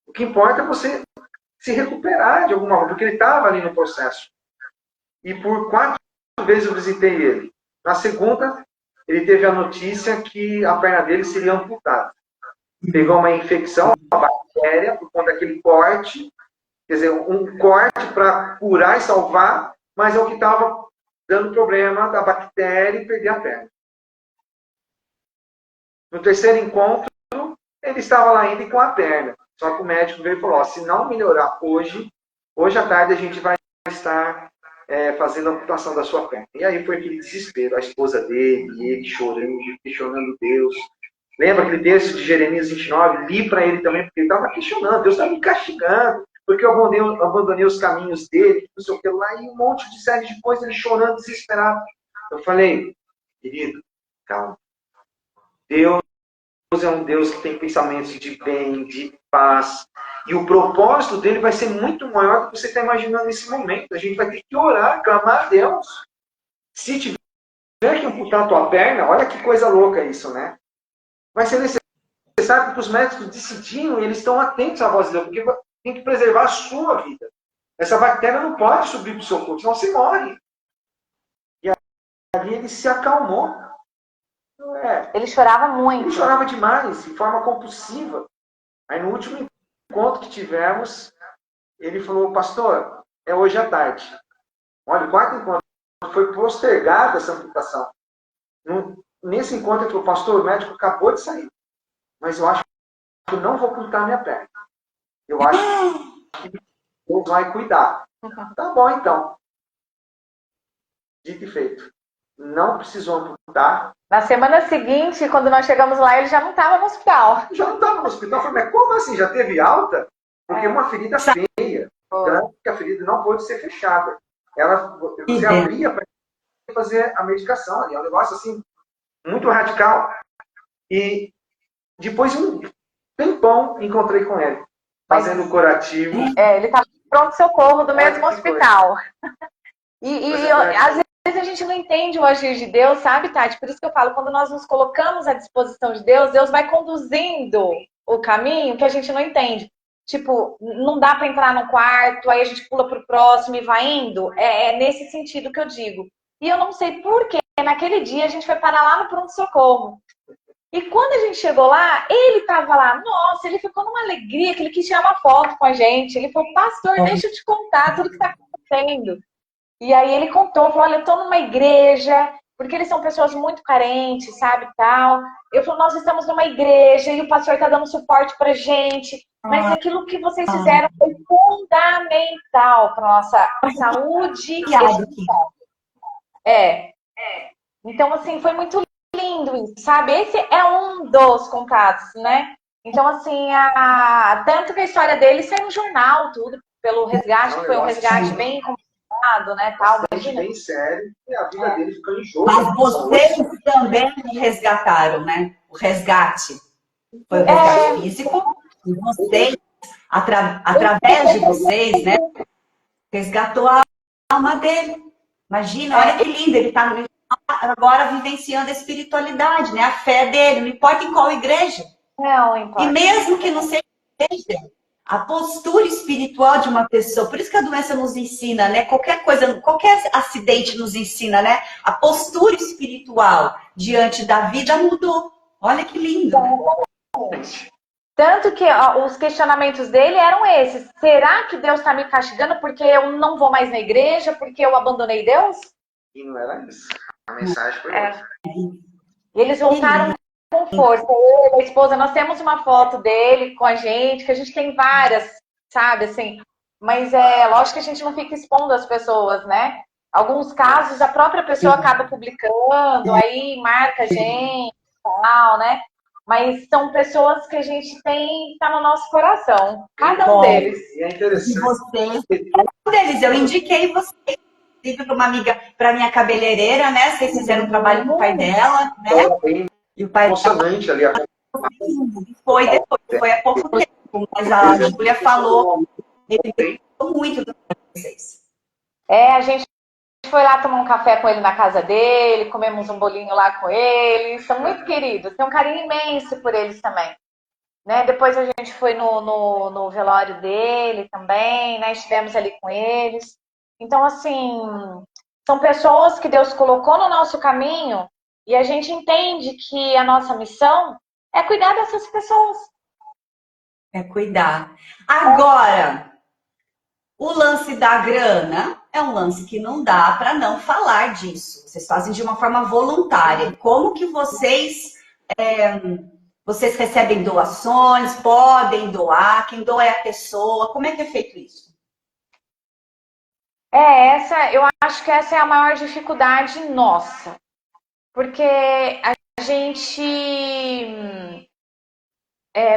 O que importa é você se recuperar de alguma forma, porque ele estava ali no processo. E por 4 vezes eu visitei ele. Na segunda, ele teve a notícia que a perna dele seria amputada. Pegou uma infecção, uma bactéria, por conta daquele corte, quer dizer, um corte para curar e salvar, mas é o que estava dando problema da bactéria e perder a perna. No terceiro encontro, ele estava lá ainda com a perna. Só que o médico veio e falou, ó, se não melhorar hoje à tarde a gente vai estar fazendo a amputação da sua perna. E aí foi aquele desespero, a esposa dele, ele chorando, questionando Deus. Lembra aquele texto de Jeremias 29? Li para ele também, porque ele estava questionando, Deus está me castigando, porque eu abandonei os caminhos dele, não sei o que lá, e um monte de série de coisas, ele chorando, desesperado. Eu falei, querido, calma. Deus é um Deus que tem pensamentos de bem, de paz. E o propósito dele vai ser muito maior do que você está imaginando nesse momento. A gente vai ter que orar, clamar a Deus. Se tiver que amputar a tua perna, olha que coisa louca isso, né? Vai ser necessário que os médicos decidiram e eles estão atentos à voz de Deus, porque tem que preservar a sua vida. Essa bactéria não pode subir para o seu corpo, senão você morre. E ali ele se acalmou. Ele chorava muito. Ele chorava demais, de forma compulsiva. Aí no último encontro que tivemos, ele falou, pastor, é hoje à tarde. Olha, o quarto encontro foi postergada essa amputação. Nesse encontro ele falou, pastor, o médico acabou de sair, mas eu acho que eu não vou amputar minha perna. Eu acho que Deus vai cuidar. Tá bom, então. Dito e feito. Não precisou amputar. Na semana seguinte, quando nós chegamos lá, ele já não estava no hospital. Já não estava no hospital. Eu falei, mas como assim? Já teve alta? Porque é uma ferida feia. Tanto que a ferida não pode ser fechada. Você abria para fazer a medicação ali. É um negócio assim, muito radical. E depois de um tempão, encontrei com ele. Fazendo o curativo. Ele estava no pronto-socorro do mesmo hospital. Às vezes a gente não entende o agir de Deus, sabe, Tati? Por isso que eu falo, quando nós nos colocamos à disposição de Deus, Deus vai conduzindo o caminho que a gente não entende. Tipo, não dá para entrar no quarto, aí a gente pula pro próximo e vai indo. É nesse sentido que eu digo. E eu não sei por que naquele dia a gente foi parar lá no pronto-socorro. E quando a gente chegou lá, ele estava lá. Nossa, ele ficou numa alegria que ele quis tirar uma foto com a gente. Ele falou, pastor, deixa eu te contar tudo que está acontecendo. E aí ele contou, falou, olha, eu estou numa igreja, porque eles são pessoas muito carentes, sabe, tal. Eu falei, nós estamos numa igreja e o pastor está dando suporte pra gente. Mas aquilo que vocês fizeram foi fundamental para nossa saúde espiritual. Então, assim, foi muito lindo isso, sabe? Esse é um dos contatos, né? Então, assim, tanto que a história dele saiu no jornal, tudo, pelo resgate, que foi um resgate bem complicado, né, tal. Imagina. Bem sério, e a vida dele ficou em jogo. Mas vocês também me resgataram, né? O resgate foi o resgate físico, e vocês, através de vocês, né, resgatou a alma dele. Imagina, olha que lindo, ele está agora vivenciando a espiritualidade, né? A fé dele, não importa em qual igreja. Não importa. E mesmo que não seja igreja, a postura espiritual de uma pessoa, por isso que a doença nos ensina, né? Qualquer coisa, qualquer acidente nos ensina, né? A postura espiritual diante da vida mudou. Olha que lindo, né? Tanto que os questionamentos dele eram esses. Será que Deus está me castigando porque eu não vou mais na igreja, porque eu abandonei Deus? E não era isso. A mensagem foi outra. E eles voltaram com força. Eu, a esposa, nós temos uma foto dele com a gente, que a gente tem várias, sabe, assim. Mas lógico que a gente não fica expondo as pessoas, né? Alguns casos a própria pessoa acaba publicando, aí marca a gente, tal, né? Mas são pessoas que a gente tá no nosso coração. Cada um deles. E é interessante. E vocês, um deles, eu indiquei vocês, inclusive, para uma amiga, para minha cabeleireira, né? Vocês fizeram um trabalho com o pai dela, né? E o pai Emocionante ali. foi depois, foi há pouco tempo, mas a Júlia falou, ele gostou muito do vocês. A gente foi lá tomar um café com ele na casa dele, comemos um bolinho lá com ele. São muito queridos, tem um carinho imenso por eles também. né? Depois a gente foi no velório dele também, né? Estivemos ali com eles. Então, assim, são pessoas que Deus colocou no nosso caminho e a gente entende que a nossa missão é cuidar dessas pessoas. É cuidar. Agora, o lance da grana é um lance que não dá para não falar disso. Vocês fazem de uma forma voluntária. Como que vocês recebem doações, podem doar, quem doa é a pessoa, como é que é feito isso? Eu acho que essa é a maior dificuldade nossa, porque a gente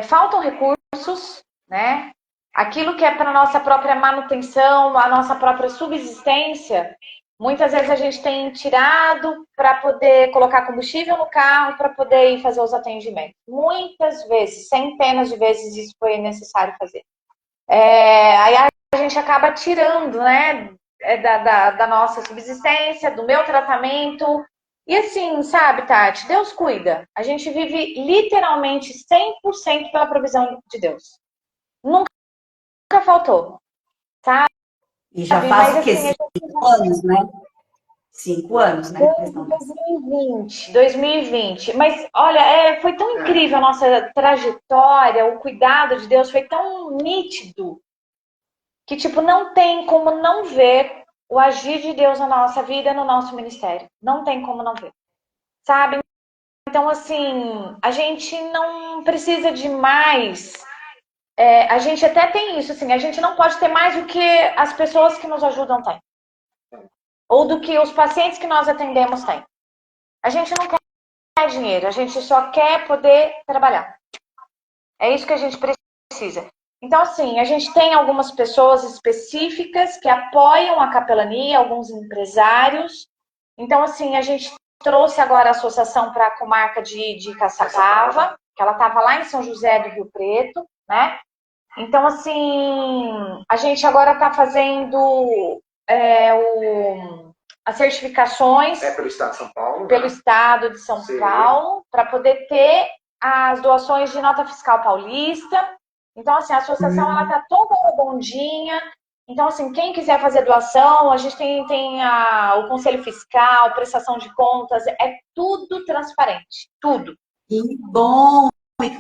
faltam recursos, né? Aquilo que é para nossa própria manutenção, a nossa própria subsistência, muitas vezes a gente tem tirado para poder colocar combustível no carro, para poder ir fazer os atendimentos. Muitas vezes, centenas de vezes isso foi necessário fazer. Aí a gente acaba tirando, né, da nossa subsistência, do meu tratamento. E assim, sabe, Tati, Deus cuida. A gente vive literalmente 100% pela provisão de Deus. Nunca faltou, sabe? E já faz Mas o quê? assim, 5 anos, né? 5 anos, né? 2020. Mas olha, foi tão incrível a nossa trajetória, o cuidado de Deus foi tão nítido que, tipo, não tem como não ver o agir de Deus na nossa vida, no nosso ministério. Não tem como não ver, sabe? Então, assim, a gente não precisa de mais. A gente até tem isso, assim, a gente não pode ter mais do que as pessoas que nos ajudam têm. Ou do que os pacientes que nós atendemos têm. A gente não quer dinheiro, a gente só quer poder trabalhar. É isso que a gente precisa. Então, assim, a gente tem algumas pessoas específicas que apoiam a capelania, alguns empresários. Então, assim, a gente trouxe agora a associação para a comarca de Caçapava, que ela estava lá em São José do Rio Preto, né? Então, assim, a gente agora está fazendo as certificações pelo Estado de São Paulo, pelo né? Estado de São Sim. Paulo, para poder ter as doações de nota fiscal paulista. Então, assim, a associação ela está toda redondinha. Então, assim, quem quiser fazer doação, a gente tem o Conselho Fiscal, prestação de contas, é tudo transparente, tudo. Que bom!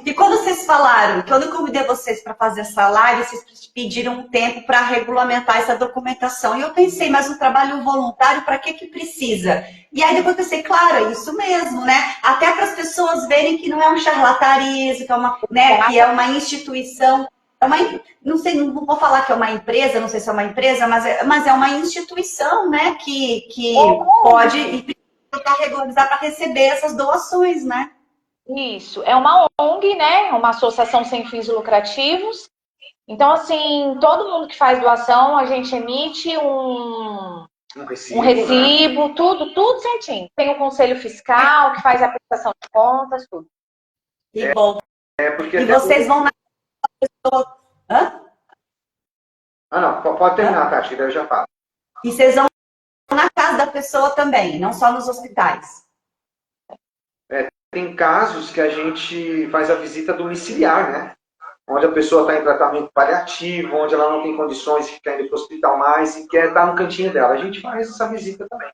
E quando vocês falaram, quando eu convidei vocês para fazer essa live, vocês pediram um tempo para regulamentar essa documentação. E eu pensei, mas um trabalho voluntário, para que precisa? E aí depois eu pensei, claro, é isso mesmo, né? Até para as pessoas verem que não é um charlatanismo, que é uma instituição. Não sei, não vou falar que é uma empresa, não sei se é uma empresa, mas é uma instituição, né? Que pode e precisa regularizar para receber essas doações, né? Isso, é uma ONG, né? Uma associação sem fins lucrativos. Então, assim, todo mundo que faz doação, a gente emite um recibo, tudo certinho. Tem o Conselho Fiscal, que faz a prestação de contas, tudo. Que bom. Porque e vocês vão na pessoa. Hã? não, pode terminar, Tati, daí eu já falo. E vocês vão na casa da pessoa também, não só nos hospitais. Tem casos que a gente faz a visita domiciliar, né? Onde a pessoa está em tratamento paliativo, onde ela não tem condições de ficar indo para o hospital mais e quer estar no cantinho dela. A gente faz essa visita também.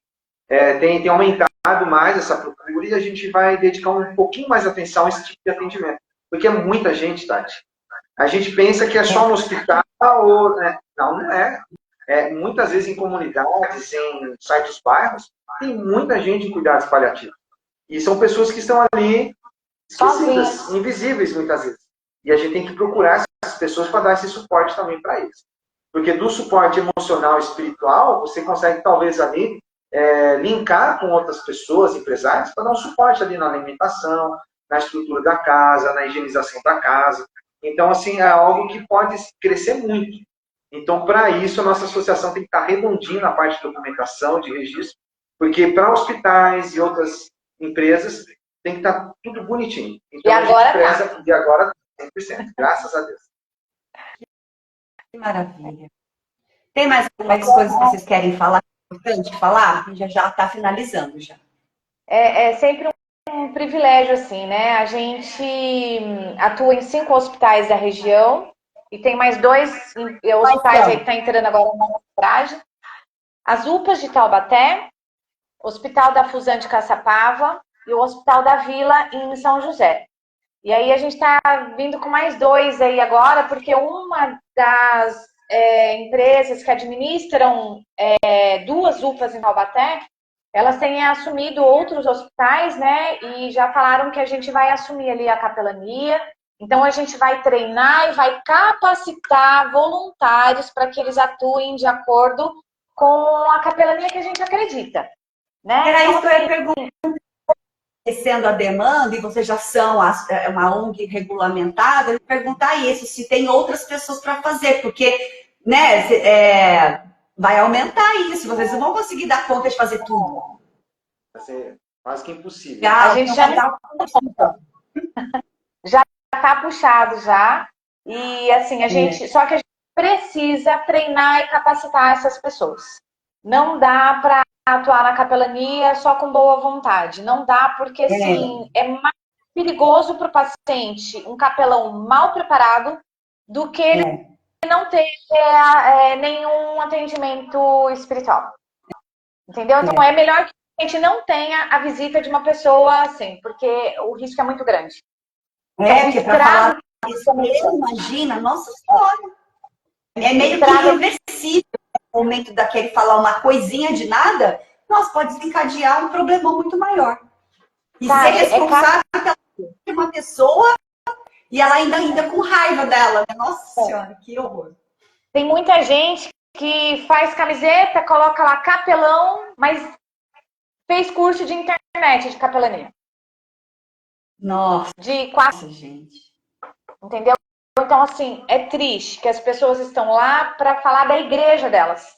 Tem aumentado mais essa procura e a gente vai dedicar um pouquinho mais de atenção a esse tipo de atendimento. Porque é muita gente, Tati. A gente pensa que é só no hospital, ou, né? Não é. Muitas vezes em comunidades, em sites dos bairros, tem muita gente em cuidados paliativos. E são pessoas que estão ali esquecidas, invisíveis muitas vezes. E a gente tem que procurar essas pessoas para dar esse suporte também para eles. Porque do suporte emocional e espiritual, você consegue talvez ali linkar com outras pessoas, empresários, para dar um suporte ali na alimentação, na estrutura da casa, na higienização da casa. Então, assim, é algo que pode crescer muito. Então, para isso, a nossa associação tem que estar redondinha na parte de documentação, de registro, porque para hospitais e outras empresas tem que estar tudo bonitinho. Então, E agora a gente preza, e agora 100%, graças a Deus. Que maravilha. Tem mais algumas coisas que vocês querem falar? Importante falar? Já está finalizando já. É sempre um privilégio, assim, né? A gente atua em 5 hospitais da região e tem mais 2 hospitais aí que está entrando agora na cidade. As UPAs de Taubaté, Hospital da Fusão de Caçapava e o Hospital da Vila em São José. E aí a gente está vindo com mais 2 aí agora, porque uma das empresas que administram 2 UPAs em Taubaté, elas têm assumido outros hospitais, né? E já falaram que a gente vai assumir ali a capelania. Então a gente vai treinar e vai capacitar voluntários para que eles atuem de acordo com a capelania que a gente acredita, né? Era então, isso que eu ia perguntar. Sendo a demanda, e vocês já são uma ONG regulamentada, eu ia perguntar isso, se tem outras pessoas para fazer, porque, né, vai aumentar isso, vocês não vão conseguir dar conta de fazer tudo. Vai ser quase que impossível. A gente já está puxado já. E assim, só que a gente precisa treinar e capacitar essas pessoas. Não dá para atuar na capelania só com boa vontade. Não dá, porque assim, é mais perigoso para o paciente um capelão mal preparado do que ele não ter nenhum atendimento espiritual. Entendeu? Então é melhor que a gente não tenha a visita de uma pessoa assim, porque o risco é muito grande. Porque para falar isso mesmo, imagina, nossa senhora. É meio que irreversível o momento daquele falar uma coisinha de nada, nossa, pode desencadear um problemão muito maior. E ser responsável de uma pessoa e ela ainda com raiva dela, né? Nossa senhora, que horror. Tem muita gente que faz camiseta, coloca lá capelão, mas fez curso de internet de capelania. Nossa, de 4, gente. Entendeu? Então, assim, é triste que as pessoas estão lá para falar da igreja delas.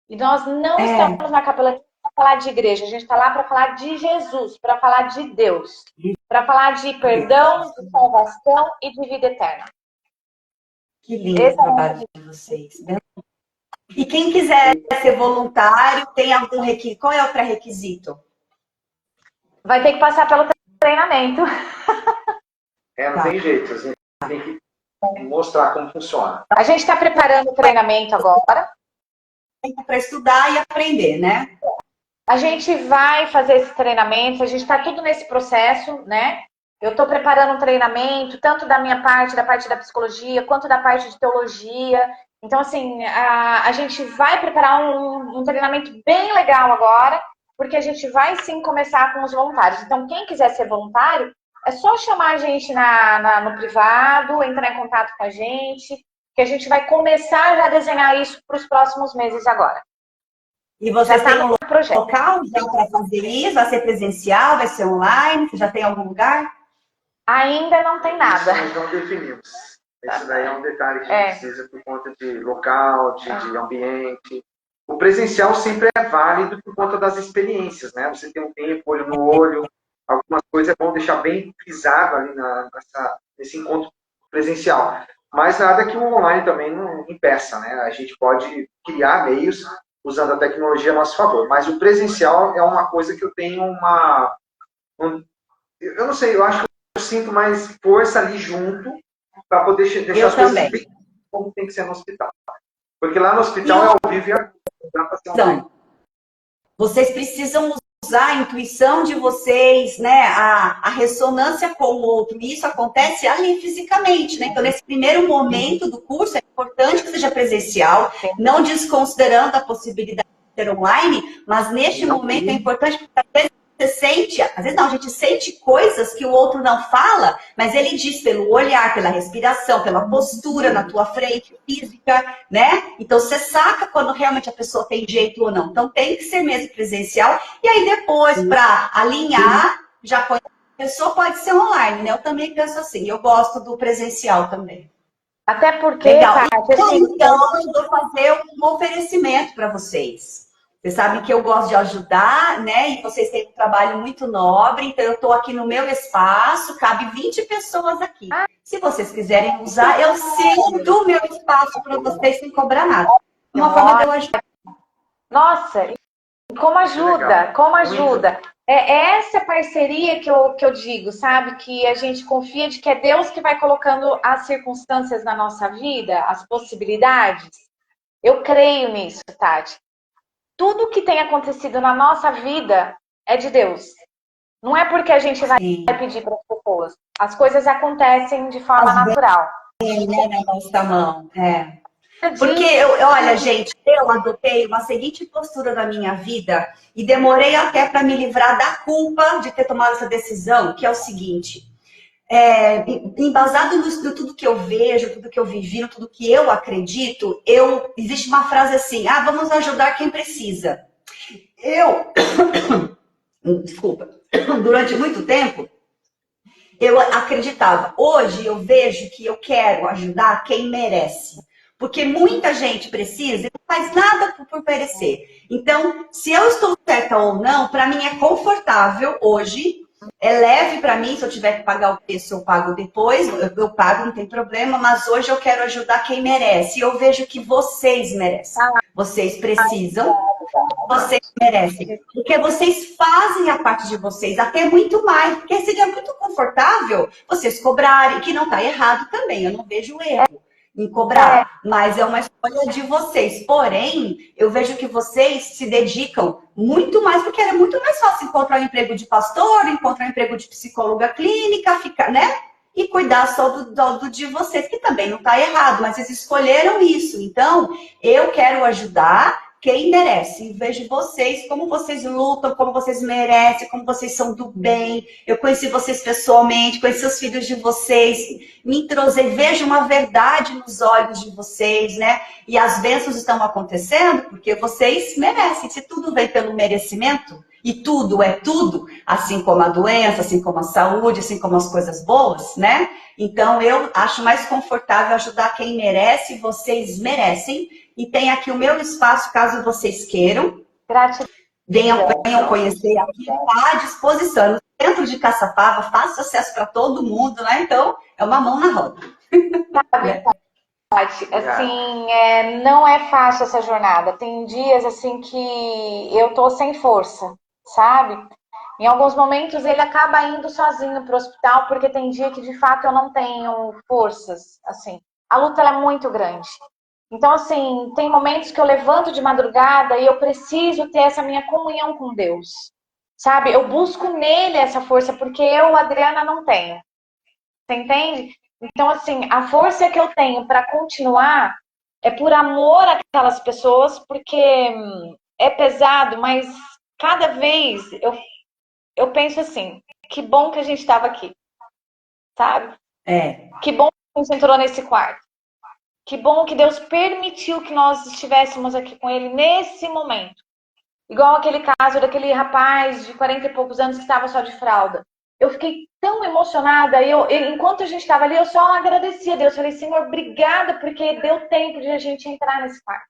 E nós não estamos na capelania para falar de igreja, a gente está lá para falar de Jesus, para falar de Deus, para falar de perdão, de salvação e de vida eterna. Que lindo o trabalho de vocês. E quem quiser ser voluntário, tem algum requisito? Qual é o pré-requisito? Vai ter que passar pelo treinamento. Não tem jeito, a gente tem que mostrar como funciona. A gente está preparando o treinamento agora. Para estudar e aprender, né? A gente vai fazer esse treinamento, a gente está tudo nesse processo, né? Eu estou preparando um treinamento, tanto da minha parte, da parte da psicologia, quanto da parte de teologia. Então, assim, a gente vai preparar um treinamento bem legal agora, porque a gente vai sim começar com os voluntários. Então, quem quiser ser voluntário, é só chamar a gente no privado, entrar em contato com a gente, que a gente vai começar já a desenhar isso para os próximos meses agora. E você tem um local já para fazer isso? Vai ser presencial? Vai ser online? Você já tem algum lugar? Ainda não tem nada. Nós não definimos. Esse daí é um detalhe que a gente precisa por conta de local, de ambiente. O presencial sempre é válido por conta das experiências, né? Você tem um tempo, olho no olho, algumas coisas é bom deixar bem frisado ali nesse encontro presencial. Mas nada que o online também não impeça, né? A gente pode criar meios usando a tecnologia a nosso favor. Mas o presencial é uma coisa que eu tenho eu não sei, eu acho que eu sinto mais força ali junto para poder deixar as coisas bem como tem que ser no hospital. Porque lá no hospital é ao vivo e dá para ser então, vocês precisam usar a intuição de vocês, né? A ressonância com o outro. E isso acontece ali fisicamente, né? Então, nesse primeiro momento do curso, é importante que seja presencial, não desconsiderando a possibilidade de ser online, mas neste momento é importante porque às vezes você sente, às vezes não, a gente sente coisas que o outro não fala, mas ele diz pelo olhar, pela respiração, pela postura na tua frente, física, né? Então você saca quando realmente a pessoa tem jeito ou não. Então tem que ser mesmo presencial. E aí depois, para alinhar, já conhece a pessoa, pode ser online, né? Eu também penso assim, eu gosto do presencial também. Até porque, então eu vou fazer um oferecimento para vocês. Vocês sabem que eu gosto de ajudar, né? E vocês têm um trabalho muito nobre, então eu estou aqui no meu espaço, cabe 20 pessoas aqui. Se vocês quiserem usar, eu cedo o meu espaço para vocês sem cobrar nada. Uma forma de eu ajudar. Nossa, Como ajuda, como ajuda. É essa parceria que eu digo, sabe? Que a gente confia de que é Deus que vai colocando as circunstâncias na nossa vida, as possibilidades. Eu creio nisso, Tati. Tudo que tem acontecido na nossa vida é de Deus. Não é porque a gente vai Sim. pedir para as pessoas. As coisas acontecem de forma natural. Né, na nossa mão. Porque, olha, gente, eu adotei uma seguinte postura na minha vida e demorei até para me livrar da culpa de ter tomado essa decisão, que é o seguinte, embasado no tudo que eu vejo, tudo que eu vivi, no tudo que eu acredito, existe uma frase assim, vamos ajudar quem precisa. Desculpa, durante muito tempo, eu acreditava. Hoje eu vejo que eu quero ajudar quem merece. Porque muita gente precisa e não faz nada por merecer. Então, se eu estou certa ou não, para mim é confortável hoje. É leve para mim, se eu tiver que pagar o preço, eu pago depois. Eu pago, não tem problema. Mas hoje eu quero ajudar quem merece. E eu vejo que vocês merecem. Vocês precisam. Vocês merecem. Porque vocês fazem a parte de vocês, até muito mais. Porque seria muito confortável vocês cobrarem, que não está errado também. Eu não vejo erro em cobrar, mas é uma escolha de vocês. Porém, eu vejo que vocês se dedicam muito mais, porque era muito mais fácil encontrar um emprego de pastor, encontrar um emprego de psicóloga clínica, ficar, né? E cuidar só do de vocês, que também não está errado, mas vocês escolheram isso. Então, eu quero ajudar quem merece. E vejo vocês, como vocês lutam, como vocês merecem, como vocês são do bem. Eu conheci vocês pessoalmente, conheci os filhos de vocês, me entrosei, vejo uma verdade nos olhos de vocês, né? E as bênçãos estão acontecendo porque vocês merecem. Se tudo vem pelo merecimento, e tudo é tudo, assim como a doença, assim como a saúde, assim como as coisas boas, né? Então eu acho mais confortável ajudar quem merece, vocês merecem. E tem aqui o meu espaço, caso vocês queiram. Gratidão. Venham conhecer, aqui está à disposição. No centro de Caçapava, fácil acesso para todo mundo, né? Então, é uma mão na roda. Assim, não é fácil essa jornada. Tem dias assim que eu tô sem força, sabe? Em alguns momentos ele acaba indo sozinho pro hospital, porque tem dia que de fato eu não tenho forças, assim. A luta ela é muito grande. Então, assim, tem momentos que eu levanto de madrugada e eu preciso ter essa minha comunhão com Deus, sabe? Eu busco nele essa força, porque eu, Adriana, não tenho. Você entende? Então, assim, a força que eu tenho para continuar é por amor àquelas pessoas, porque é pesado, mas cada vez eu penso assim, que bom que a gente estava aqui, sabe? Que bom que a gente entrou nesse quarto. Que bom que Deus permitiu que nós estivéssemos aqui com ele nesse momento. Igual aquele caso daquele rapaz de 40 e poucos anos que estava só de fralda. Eu fiquei tão emocionada. Enquanto a gente estava ali, eu só agradecia a Deus. Falei, Senhor, obrigada, porque deu tempo de a gente entrar nesse quarto.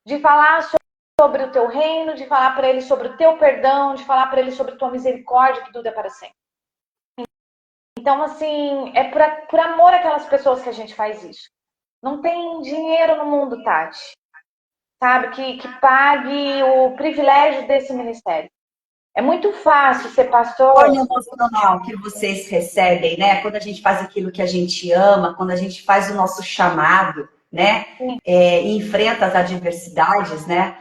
De falar sobre o teu reino, de falar para ele sobre o teu perdão, de falar para ele sobre a tua misericórdia, que dura para sempre. Então, assim, é por amor àquelas pessoas que a gente faz isso. Não tem dinheiro no mundo, Tati, sabe, que pague o privilégio desse ministério. É muito fácil ser pastor. O emocional que vocês recebem, né? Quando a gente faz aquilo que a gente ama, quando a gente faz o nosso chamado, né? E enfrenta as adversidades, né?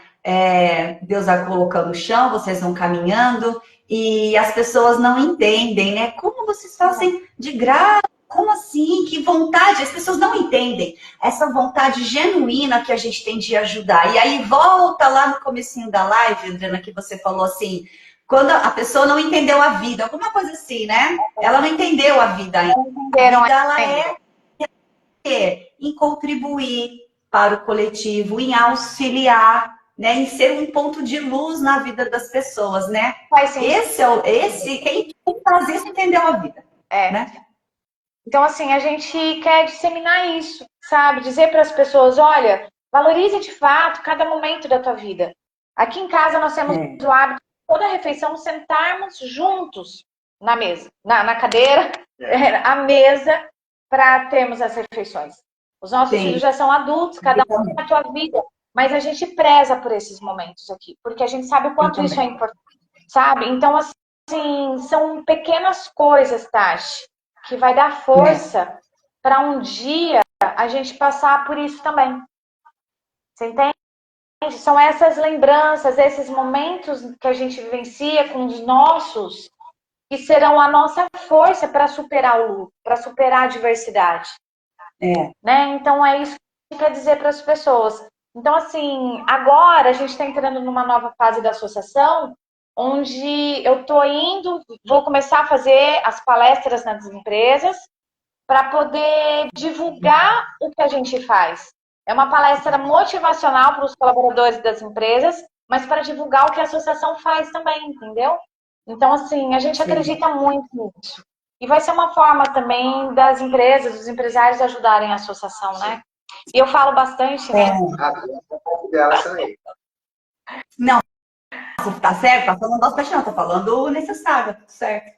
Deus vai colocando no chão, vocês vão caminhando e as pessoas não entendem, né? Como vocês fazem de graça? Como assim? Que vontade? As pessoas não entendem essa vontade genuína que a gente tem de ajudar. E aí volta lá no comecinho da live, Adriana, que você falou assim, quando a pessoa não entendeu a vida, alguma coisa assim, né? Ela não entendeu a vida ainda. A vida, ela em contribuir para o coletivo, em auxiliar, né? Em ser um ponto de luz na vida das pessoas, né? Quem faz isso entendeu a vida, né? Então, assim, a gente quer disseminar isso, sabe? Dizer para as pessoas, olha, valorize de fato cada momento da tua vida. Aqui em casa nós temos o hábito de toda refeição sentarmos juntos na mesa, na cadeira, à mesa, para termos as refeições. Os nossos filhos já são adultos, cada um tem a sua vida, mas a gente preza por esses momentos aqui, porque a gente sabe o quanto isso é importante, sabe? Então, assim, são pequenas coisas, Tati, que vai dar força para um dia a gente passar por isso também. Você entende? São essas lembranças, esses momentos que a gente vivencia com os nossos, que serão a nossa força para superar o luto, para superar a adversidade. Né? Então, é isso que quer dizer para as pessoas. Então, assim, agora a gente está entrando numa nova fase da associação, onde eu estou indo, vou começar a fazer as palestras nas empresas para poder divulgar o que a gente faz. É uma palestra motivacional para os colaboradores das empresas, mas para divulgar o que a associação faz também, entendeu? Então, assim, a gente acredita muito nisso. E vai ser uma forma também das empresas, dos empresários ajudarem a associação, né? E eu falo bastante, né? Não, tá certo, tá falando bastante, não, tô falando o necessário, tá certo.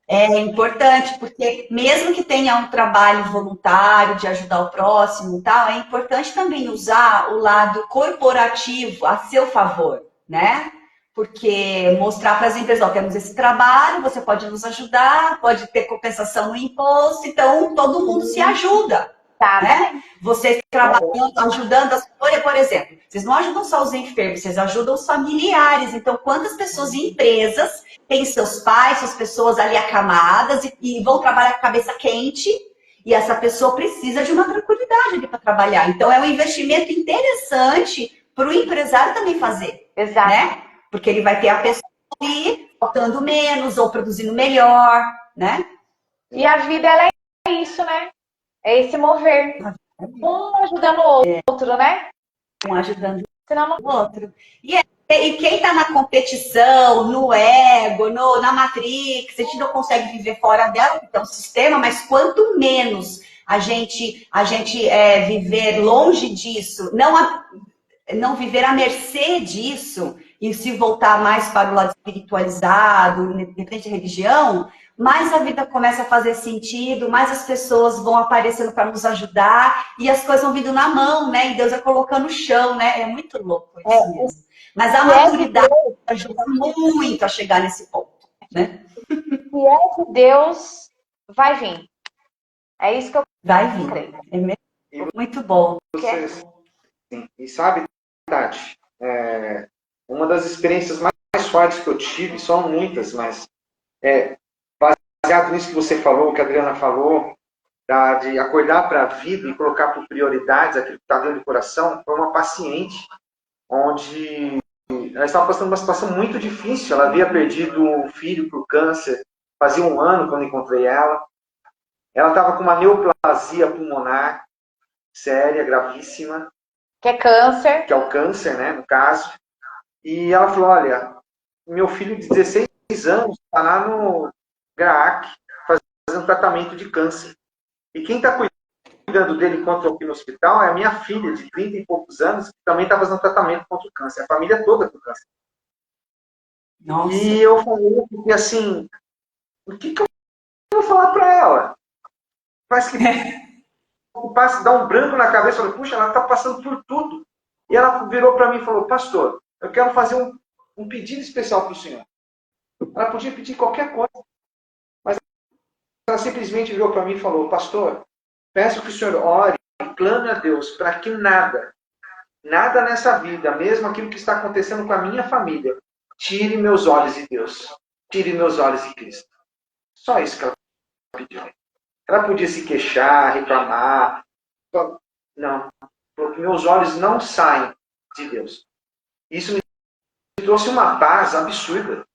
É importante, porque mesmo que tenha um trabalho voluntário de ajudar o próximo e tal, é importante também usar o lado corporativo a seu favor, né? Porque mostrar para as empresas, ó, temos esse trabalho, você pode nos ajudar, pode ter compensação no imposto, então todo mundo se ajuda, né? Vocês trabalhando, ajudando as... Por exemplo, vocês não ajudam só os enfermos, vocês ajudam os familiares. Então, quantas pessoas e empresas têm seus pais, suas pessoas ali acamadas e vão trabalhar com a cabeça quente, e essa pessoa precisa de uma tranquilidade ali para trabalhar. Então, é um investimento interessante para o empresário também fazer. Exato. Né? Porque ele vai ter a pessoa ali faltando menos ou produzindo melhor, né? E a vida, ela é isso, né? É esse mover. Um ajudando o outro, né? Um ajudando Senão o outro. E quem está na competição, no ego, na Matrix, a gente não consegue viver fora dela, porque é um sistema, mas quanto menos a gente viver longe disso, não viver à mercê disso e se voltar mais para o lado espiritualizado, independente de religião, mais a vida começa a fazer sentido, mais as pessoas vão aparecendo para nos ajudar e as coisas vão vindo na mão, né? E Deus vai colocando no chão, né? É muito louco isso mesmo. Mas a maturidade ajuda muito a chegar nesse ponto, né? Se é de Deus, vai vir. É isso que eu vai vir. É muito bom. Sim. E sabe, Tati, uma das experiências mais fortes que eu tive, são muitas, mas baseado nisso que você falou, que a Adriana falou, de acordar para a vida e colocar por prioridades aquilo que está dentro do coração, foi uma paciente onde ela estava passando uma situação muito difícil. Ela havia perdido um filho por câncer, fazia 1 ano quando encontrei ela. Ela estava com uma neoplasia pulmonar séria, gravíssima. Que é câncer. Que é o câncer, né, no caso. E ela falou, olha, meu filho de 16 anos está lá no GRAAC fazendo tratamento de câncer. E quem está cuidando dele enquanto eu aqui no hospital é a minha filha, de 30 e poucos anos, que também está fazendo tratamento contra o câncer. A família toda com câncer. Nossa. E eu falei assim, o que eu vou falar para ela? Parece que dá um branco na cabeça. Eu falei, puxa, ela está passando por tudo. E ela virou para mim e falou, pastor, eu quero fazer um pedido especial para o senhor. Ela podia pedir qualquer coisa. Mas ela simplesmente virou para mim e falou, pastor, peço que o senhor ore e clame a Deus para que nada nessa vida, mesmo aquilo que está acontecendo com a minha família, tire meus olhos de Deus. Tire meus olhos de Cristo. Só isso que ela pediu. Ela podia se queixar, reclamar. Não. Porque meus olhos não saem de Deus. Isso me trouxe uma paz absurda.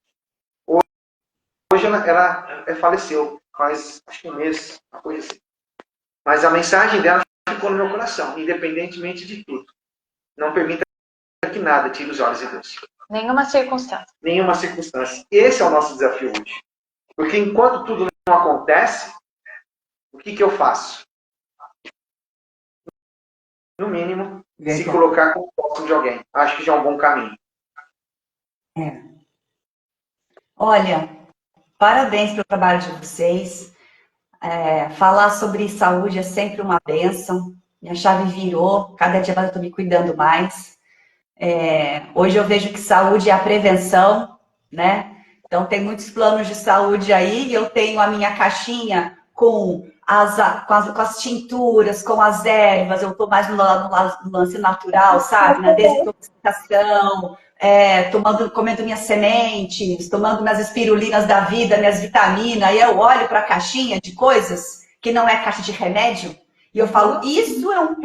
Hoje ela faleceu, faz acho que 1 mês, uma coisa assim. Mas a mensagem dela ficou no meu coração, independentemente de tudo. Não permita que nada tire os olhos de Deus. Nenhuma circunstância. Nenhuma circunstância. Esse é o nosso desafio hoje. Porque enquanto tudo não acontece, o que eu faço? No mínimo, se colocar como próximo de alguém. Acho que já é um bom caminho. Olha, parabéns pelo trabalho de vocês. Falar sobre saúde é sempre uma bênção. minha chave virou, cada dia mais eu tô me cuidando mais. Hoje eu vejo que saúde é a prevenção, né? Então tem muitos planos de saúde aí, e eu tenho a minha caixinha com as tinturas, com as ervas, eu estou mais no lance natural, sabe? Na desintoxicação, comendo minhas sementes, tomando minhas espirulinas da vida, minhas vitaminas, e eu olho para a caixinha de coisas que não é caixa de remédio, e eu falo, esse é um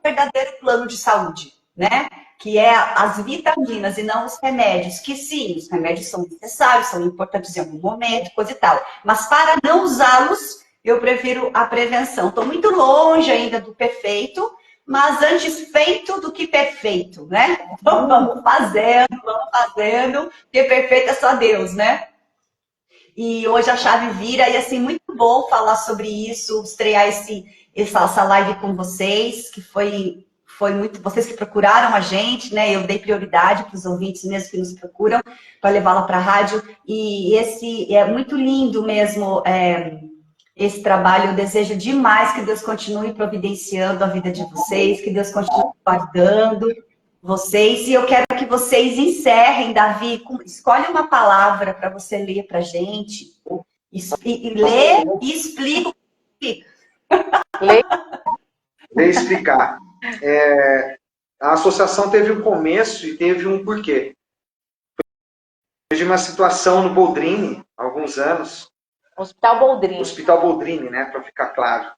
verdadeiro plano de saúde, né? Que é as vitaminas e não os remédios, que sim, os remédios são necessários, são importantes em algum momento, coisa e tal. Mas para não usá-los, eu prefiro a prevenção. Estou muito longe ainda do perfeito, mas antes feito do que perfeito, né? Então vamos fazendo, porque perfeito é só Deus, né? E hoje a chave vira, e assim, muito bom falar sobre isso, estrear essa live com vocês, que foi muito, vocês que procuraram a gente, né? Eu dei prioridade para os ouvintes mesmo que nos procuram, para levá-la para a rádio, e esse é muito lindo mesmo, esse trabalho. Eu desejo demais que Deus continue providenciando a vida de vocês, que Deus continue guardando vocês, e eu quero que vocês encerrem, Davi, escolhe uma palavra para você ler para a gente, e lê e explica o que Vou explicar. A associação teve um começo e teve um porquê. Teve uma situação no Boldrini, há alguns anos. Hospital Boldrini. Hospital Boldrini, né, para ficar claro.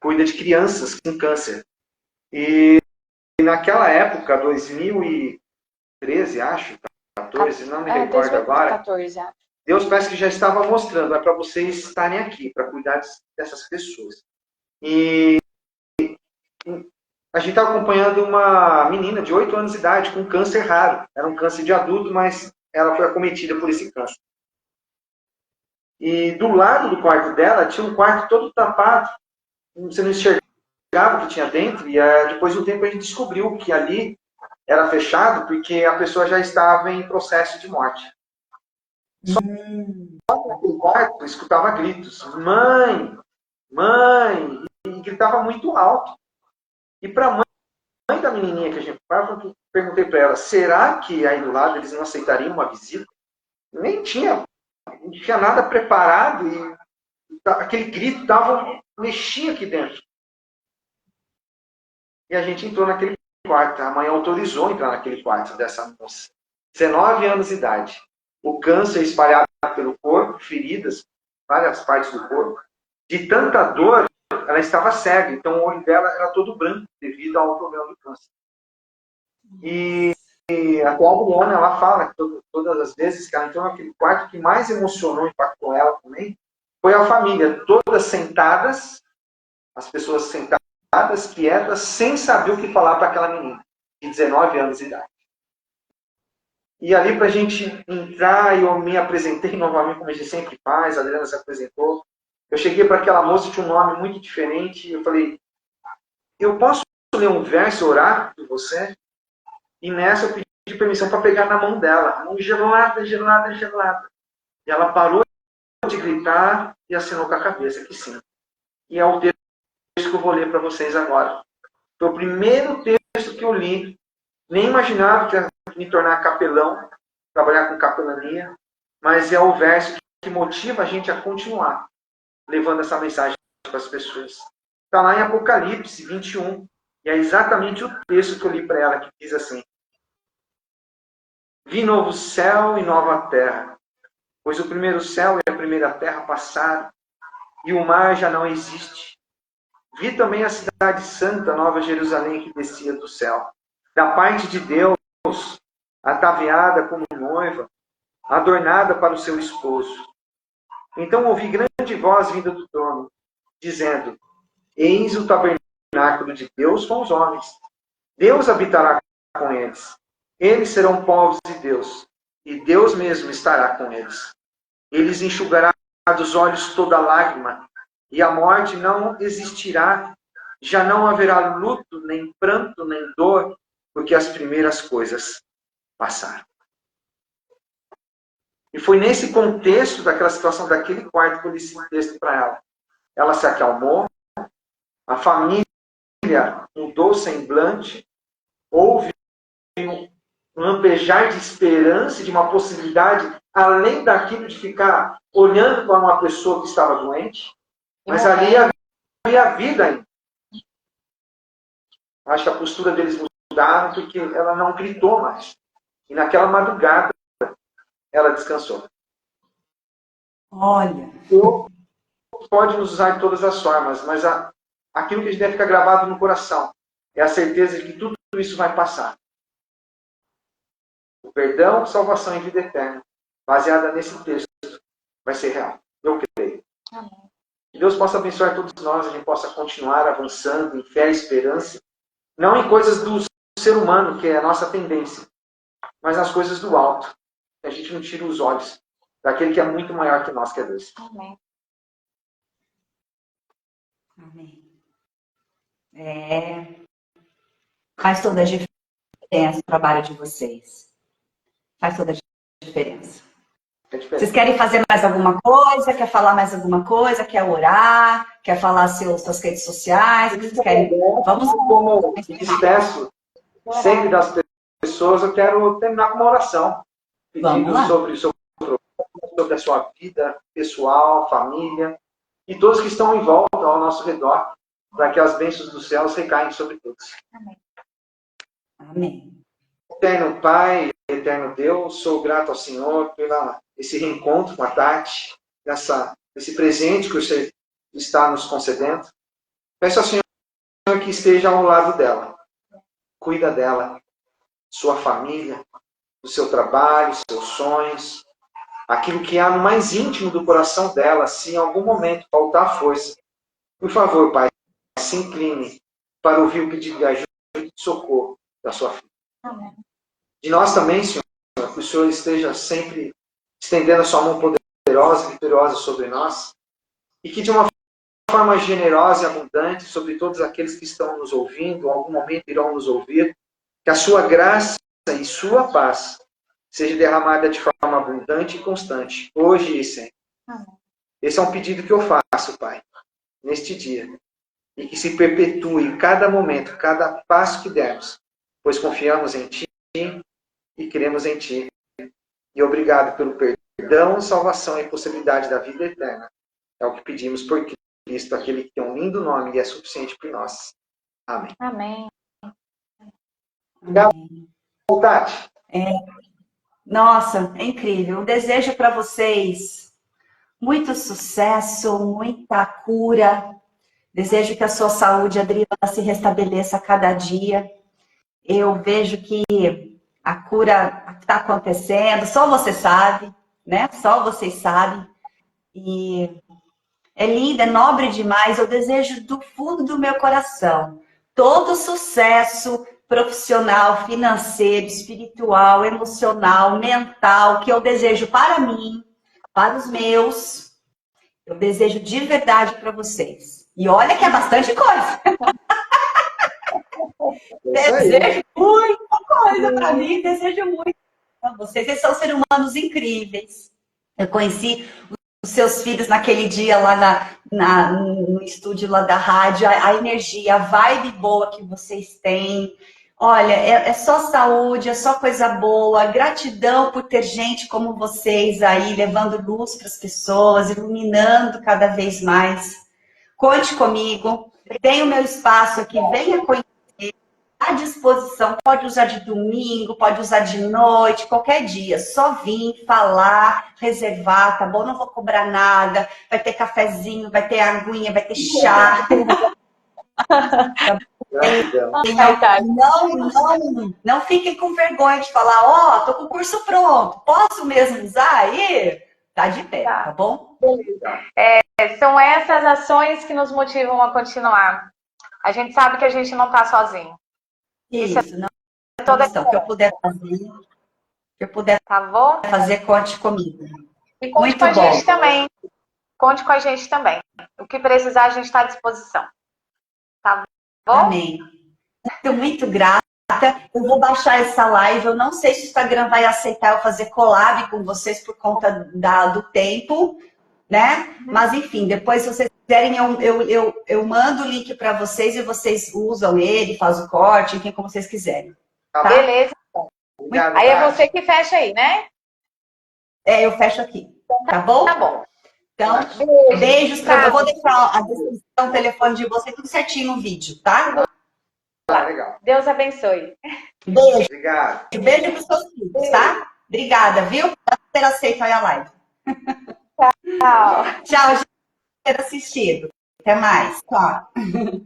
Cuida de crianças com câncer. E naquela época, 2013, acho, 14, não me recordo agora. 2014, acho. Deus parece que já estava mostrando, é para vocês estarem aqui, para cuidar dessas pessoas. E a gente estava acompanhando uma menina de 8 anos de idade com câncer raro. Era um câncer de adulto, mas ela foi acometida por esse câncer. E do lado do quarto dela tinha um quarto todo tapado. Você não enxergava o que tinha dentro. E depois de um tempo a gente descobriu que ali era fechado porque a pessoa já estava em processo de morte. Só naquele quarto eu escutava gritos. Mãe! Mãe! E gritava muito alto. E para a mãe da menininha que a gente falava, perguntei para ela, será que aí do lado eles não aceitariam uma visita? Nem tinha, não tinha nada preparado e aquele grito mexia aqui dentro. E a gente entrou naquele quarto. A mãe autorizou entrar naquele quarto dessa moça. 19 anos de idade. O câncer espalhado pelo corpo, feridas, várias partes do corpo. De tanta dor, ela estava cega. Então o olho dela era todo branco devido ao problema do câncer. E até a Adriana, ela fala que todas as vezes que ela entrou naquele quarto, o que mais emocionou, impactou ela também, foi a família, todas sentadas, as pessoas sentadas, quietas, sem saber o que falar para aquela menina, de 19 anos de idade. E ali, para a gente entrar, eu me apresentei novamente, como a gente sempre faz, a Adriana se apresentou. Eu cheguei para aquela moça, tinha um nome muito diferente, eu falei, eu posso ler um verso e orar por você? E nessa eu pedi permissão para pegar na mão dela, mão gelada, gelada, gelada. E ela parou de gritar e assinou com a cabeça que sim. E é o texto que eu vou ler para vocês agora. Foi o primeiro texto que eu li. Nem imaginava que ia me tornar capelão, trabalhar com capelania, mas é o verso que motiva a gente a continuar levando essa mensagem para as pessoas. Está lá em Apocalipse 21, e é exatamente o texto que eu li para ela, que diz assim: vi novo céu e nova terra, pois o primeiro céu e a primeira terra passaram, e o mar já não existe. Vi também a cidade santa, Nova Jerusalém, que descia do céu, da parte de Deus, ataviada como noiva, adornada para o seu esposo. Então ouvi grande voz vinda do trono, dizendo: eis o tabernáculo de Deus com os homens. Deus habitará com eles. Eles serão povos de Deus, e Deus mesmo estará com eles. Eles enxugará dos olhos toda lágrima, e a morte não existirá. Já não haverá luto, nem pranto, nem dor, porque as primeiras coisas passaram. E foi nesse contexto daquela situação, daquele quarto, que eu li esse texto para ela. Ela se acalmou, a família família mudou o semblante, houve um lampejar de esperança, de uma possibilidade, além daquilo de ficar olhando para uma pessoa que estava doente, mas ali havia vida ainda. Acho que a postura deles mudaram porque ela não gritou mais. E naquela madrugada, ela descansou. Olha. Deus pode nos usar de todas as formas, mas aquilo que a gente deve ficar gravado no coração é a certeza de que tudo isso vai passar. O perdão, salvação e vida eterna, baseada nesse texto, vai ser real. Eu creio. Amém. Que Deus possa abençoar todos nós, a gente possa continuar avançando em fé e esperança, não em coisas do ser humano, que é a nossa tendência, mas nas coisas do alto. Que a gente não tira os olhos daquele que é muito maior que nós, que é Deus. Amém. Amém. Faz toda a diferença o trabalho de vocês. Faz toda a diferença. É diferente. Vocês querem fazer mais alguma coisa? Quer falar mais alguma coisa? Quer orar? Quer falar suas redes sociais? O que vocês querem? Vamos. Como me despeço sempre das pessoas, eu quero terminar com uma oração. Pedindo sobre o seu sobre a sua vida pessoal, família, e todos que estão em volta, ao nosso redor, para que as bênçãos dos céus recaem sobre todos. Amém. Amém. Eterno Pai, eterno Deus, sou grato ao Senhor por esse reencontro com a Tati, esse presente que o Senhor está nos concedendo. Peço ao Senhor que esteja ao lado dela, cuida dela, sua família, do seu trabalho, seus sonhos, aquilo que há no mais íntimo do coração dela, se em algum momento faltar força. Por favor, Pai, se incline para ouvir o pedido de ajuda e de socorro da sua filha. Amém. De nós também, Senhor, que o Senhor esteja sempre estendendo a sua mão poderosa e vitoriosa sobre nós, e que de uma forma generosa e abundante sobre todos aqueles que estão nos ouvindo, em algum momento irão nos ouvir, que a sua graça e sua paz seja derramada de forma abundante e constante, hoje e sempre. Amém. Esse é um pedido que eu faço, Pai, neste dia. E que se perpetue em cada momento, cada passo que dermos, pois confiamos em Ti e cremos em Ti. E obrigado pelo perdão, salvação e possibilidade da vida eterna. É o que pedimos por Cristo, aquele que tem um lindo nome e é suficiente por nós. Amém. Amém. Obrigado, Tati. Nossa, é incrível. Eu desejo para vocês muito sucesso, muita cura. Desejo que a sua saúde, Adriana, se restabeleça a cada dia. Eu vejo que a cura está acontecendo, só você sabe, né? Só vocês sabem. E é linda, é nobre demais. Eu desejo do fundo do meu coração todo sucesso profissional, financeiro, espiritual, emocional, mental, que eu desejo para mim, para os meus. Eu desejo de verdade para vocês. E olha que é bastante coisa. Desejo muita coisa para mim, desejo muito para vocês. Vocês são seres humanos incríveis. Eu conheci os seus filhos naquele dia lá no estúdio lá da rádio, a energia, a vibe boa que vocês têm. Olha, é só saúde, é só coisa boa. Gratidão por ter gente como vocês aí, levando luz para as pessoas, iluminando cada vez mais. Conte comigo. Tem o meu espaço aqui, venha conhecer. À disposição, pode usar de domingo, pode usar de noite, qualquer dia. Só vir, falar, reservar, tá bom? Não vou cobrar nada. Vai ter cafezinho, vai ter aguinha, vai ter chá. Não fiquem com vergonha de falar, ó, tô com o curso pronto, posso mesmo usar aí? Tá de pé, tá bom? São essas ações que nos motivam a continuar. A gente sabe que a gente não tá sozinho. Isso, não é toda questão. Que eu puder tá bom? fazer, conte comigo. E conte Muito com a bom. gente também. Conte com a gente também. O que precisar, a gente está à disposição. Tá bom? Amém. Muito grata. Eu vou baixar essa live. Eu não sei se o Instagram vai aceitar eu fazer collab com vocês por conta do tempo. né? Mas enfim, depois se vocês quiserem, eu mando o link para vocês e vocês usam ele, fazem o corte, enfim, como vocês quiserem. Tá? Beleza. Obrigado, Aí é Tati. você que fecha aí, né? Eu fecho aqui, tá bom? Tá bom. Então, beijos para eu vou deixar a descrição, o telefone de vocês, tudo certinho no vídeo, tá? Tá, legal. Deus abençoe. Beijo. Obrigado. Beijo para os seus filhos, tá? Obrigada, viu? Por ter aceito aí a live. Tchau. Tchau, gente, por ter assistido. Até mais. Tchau.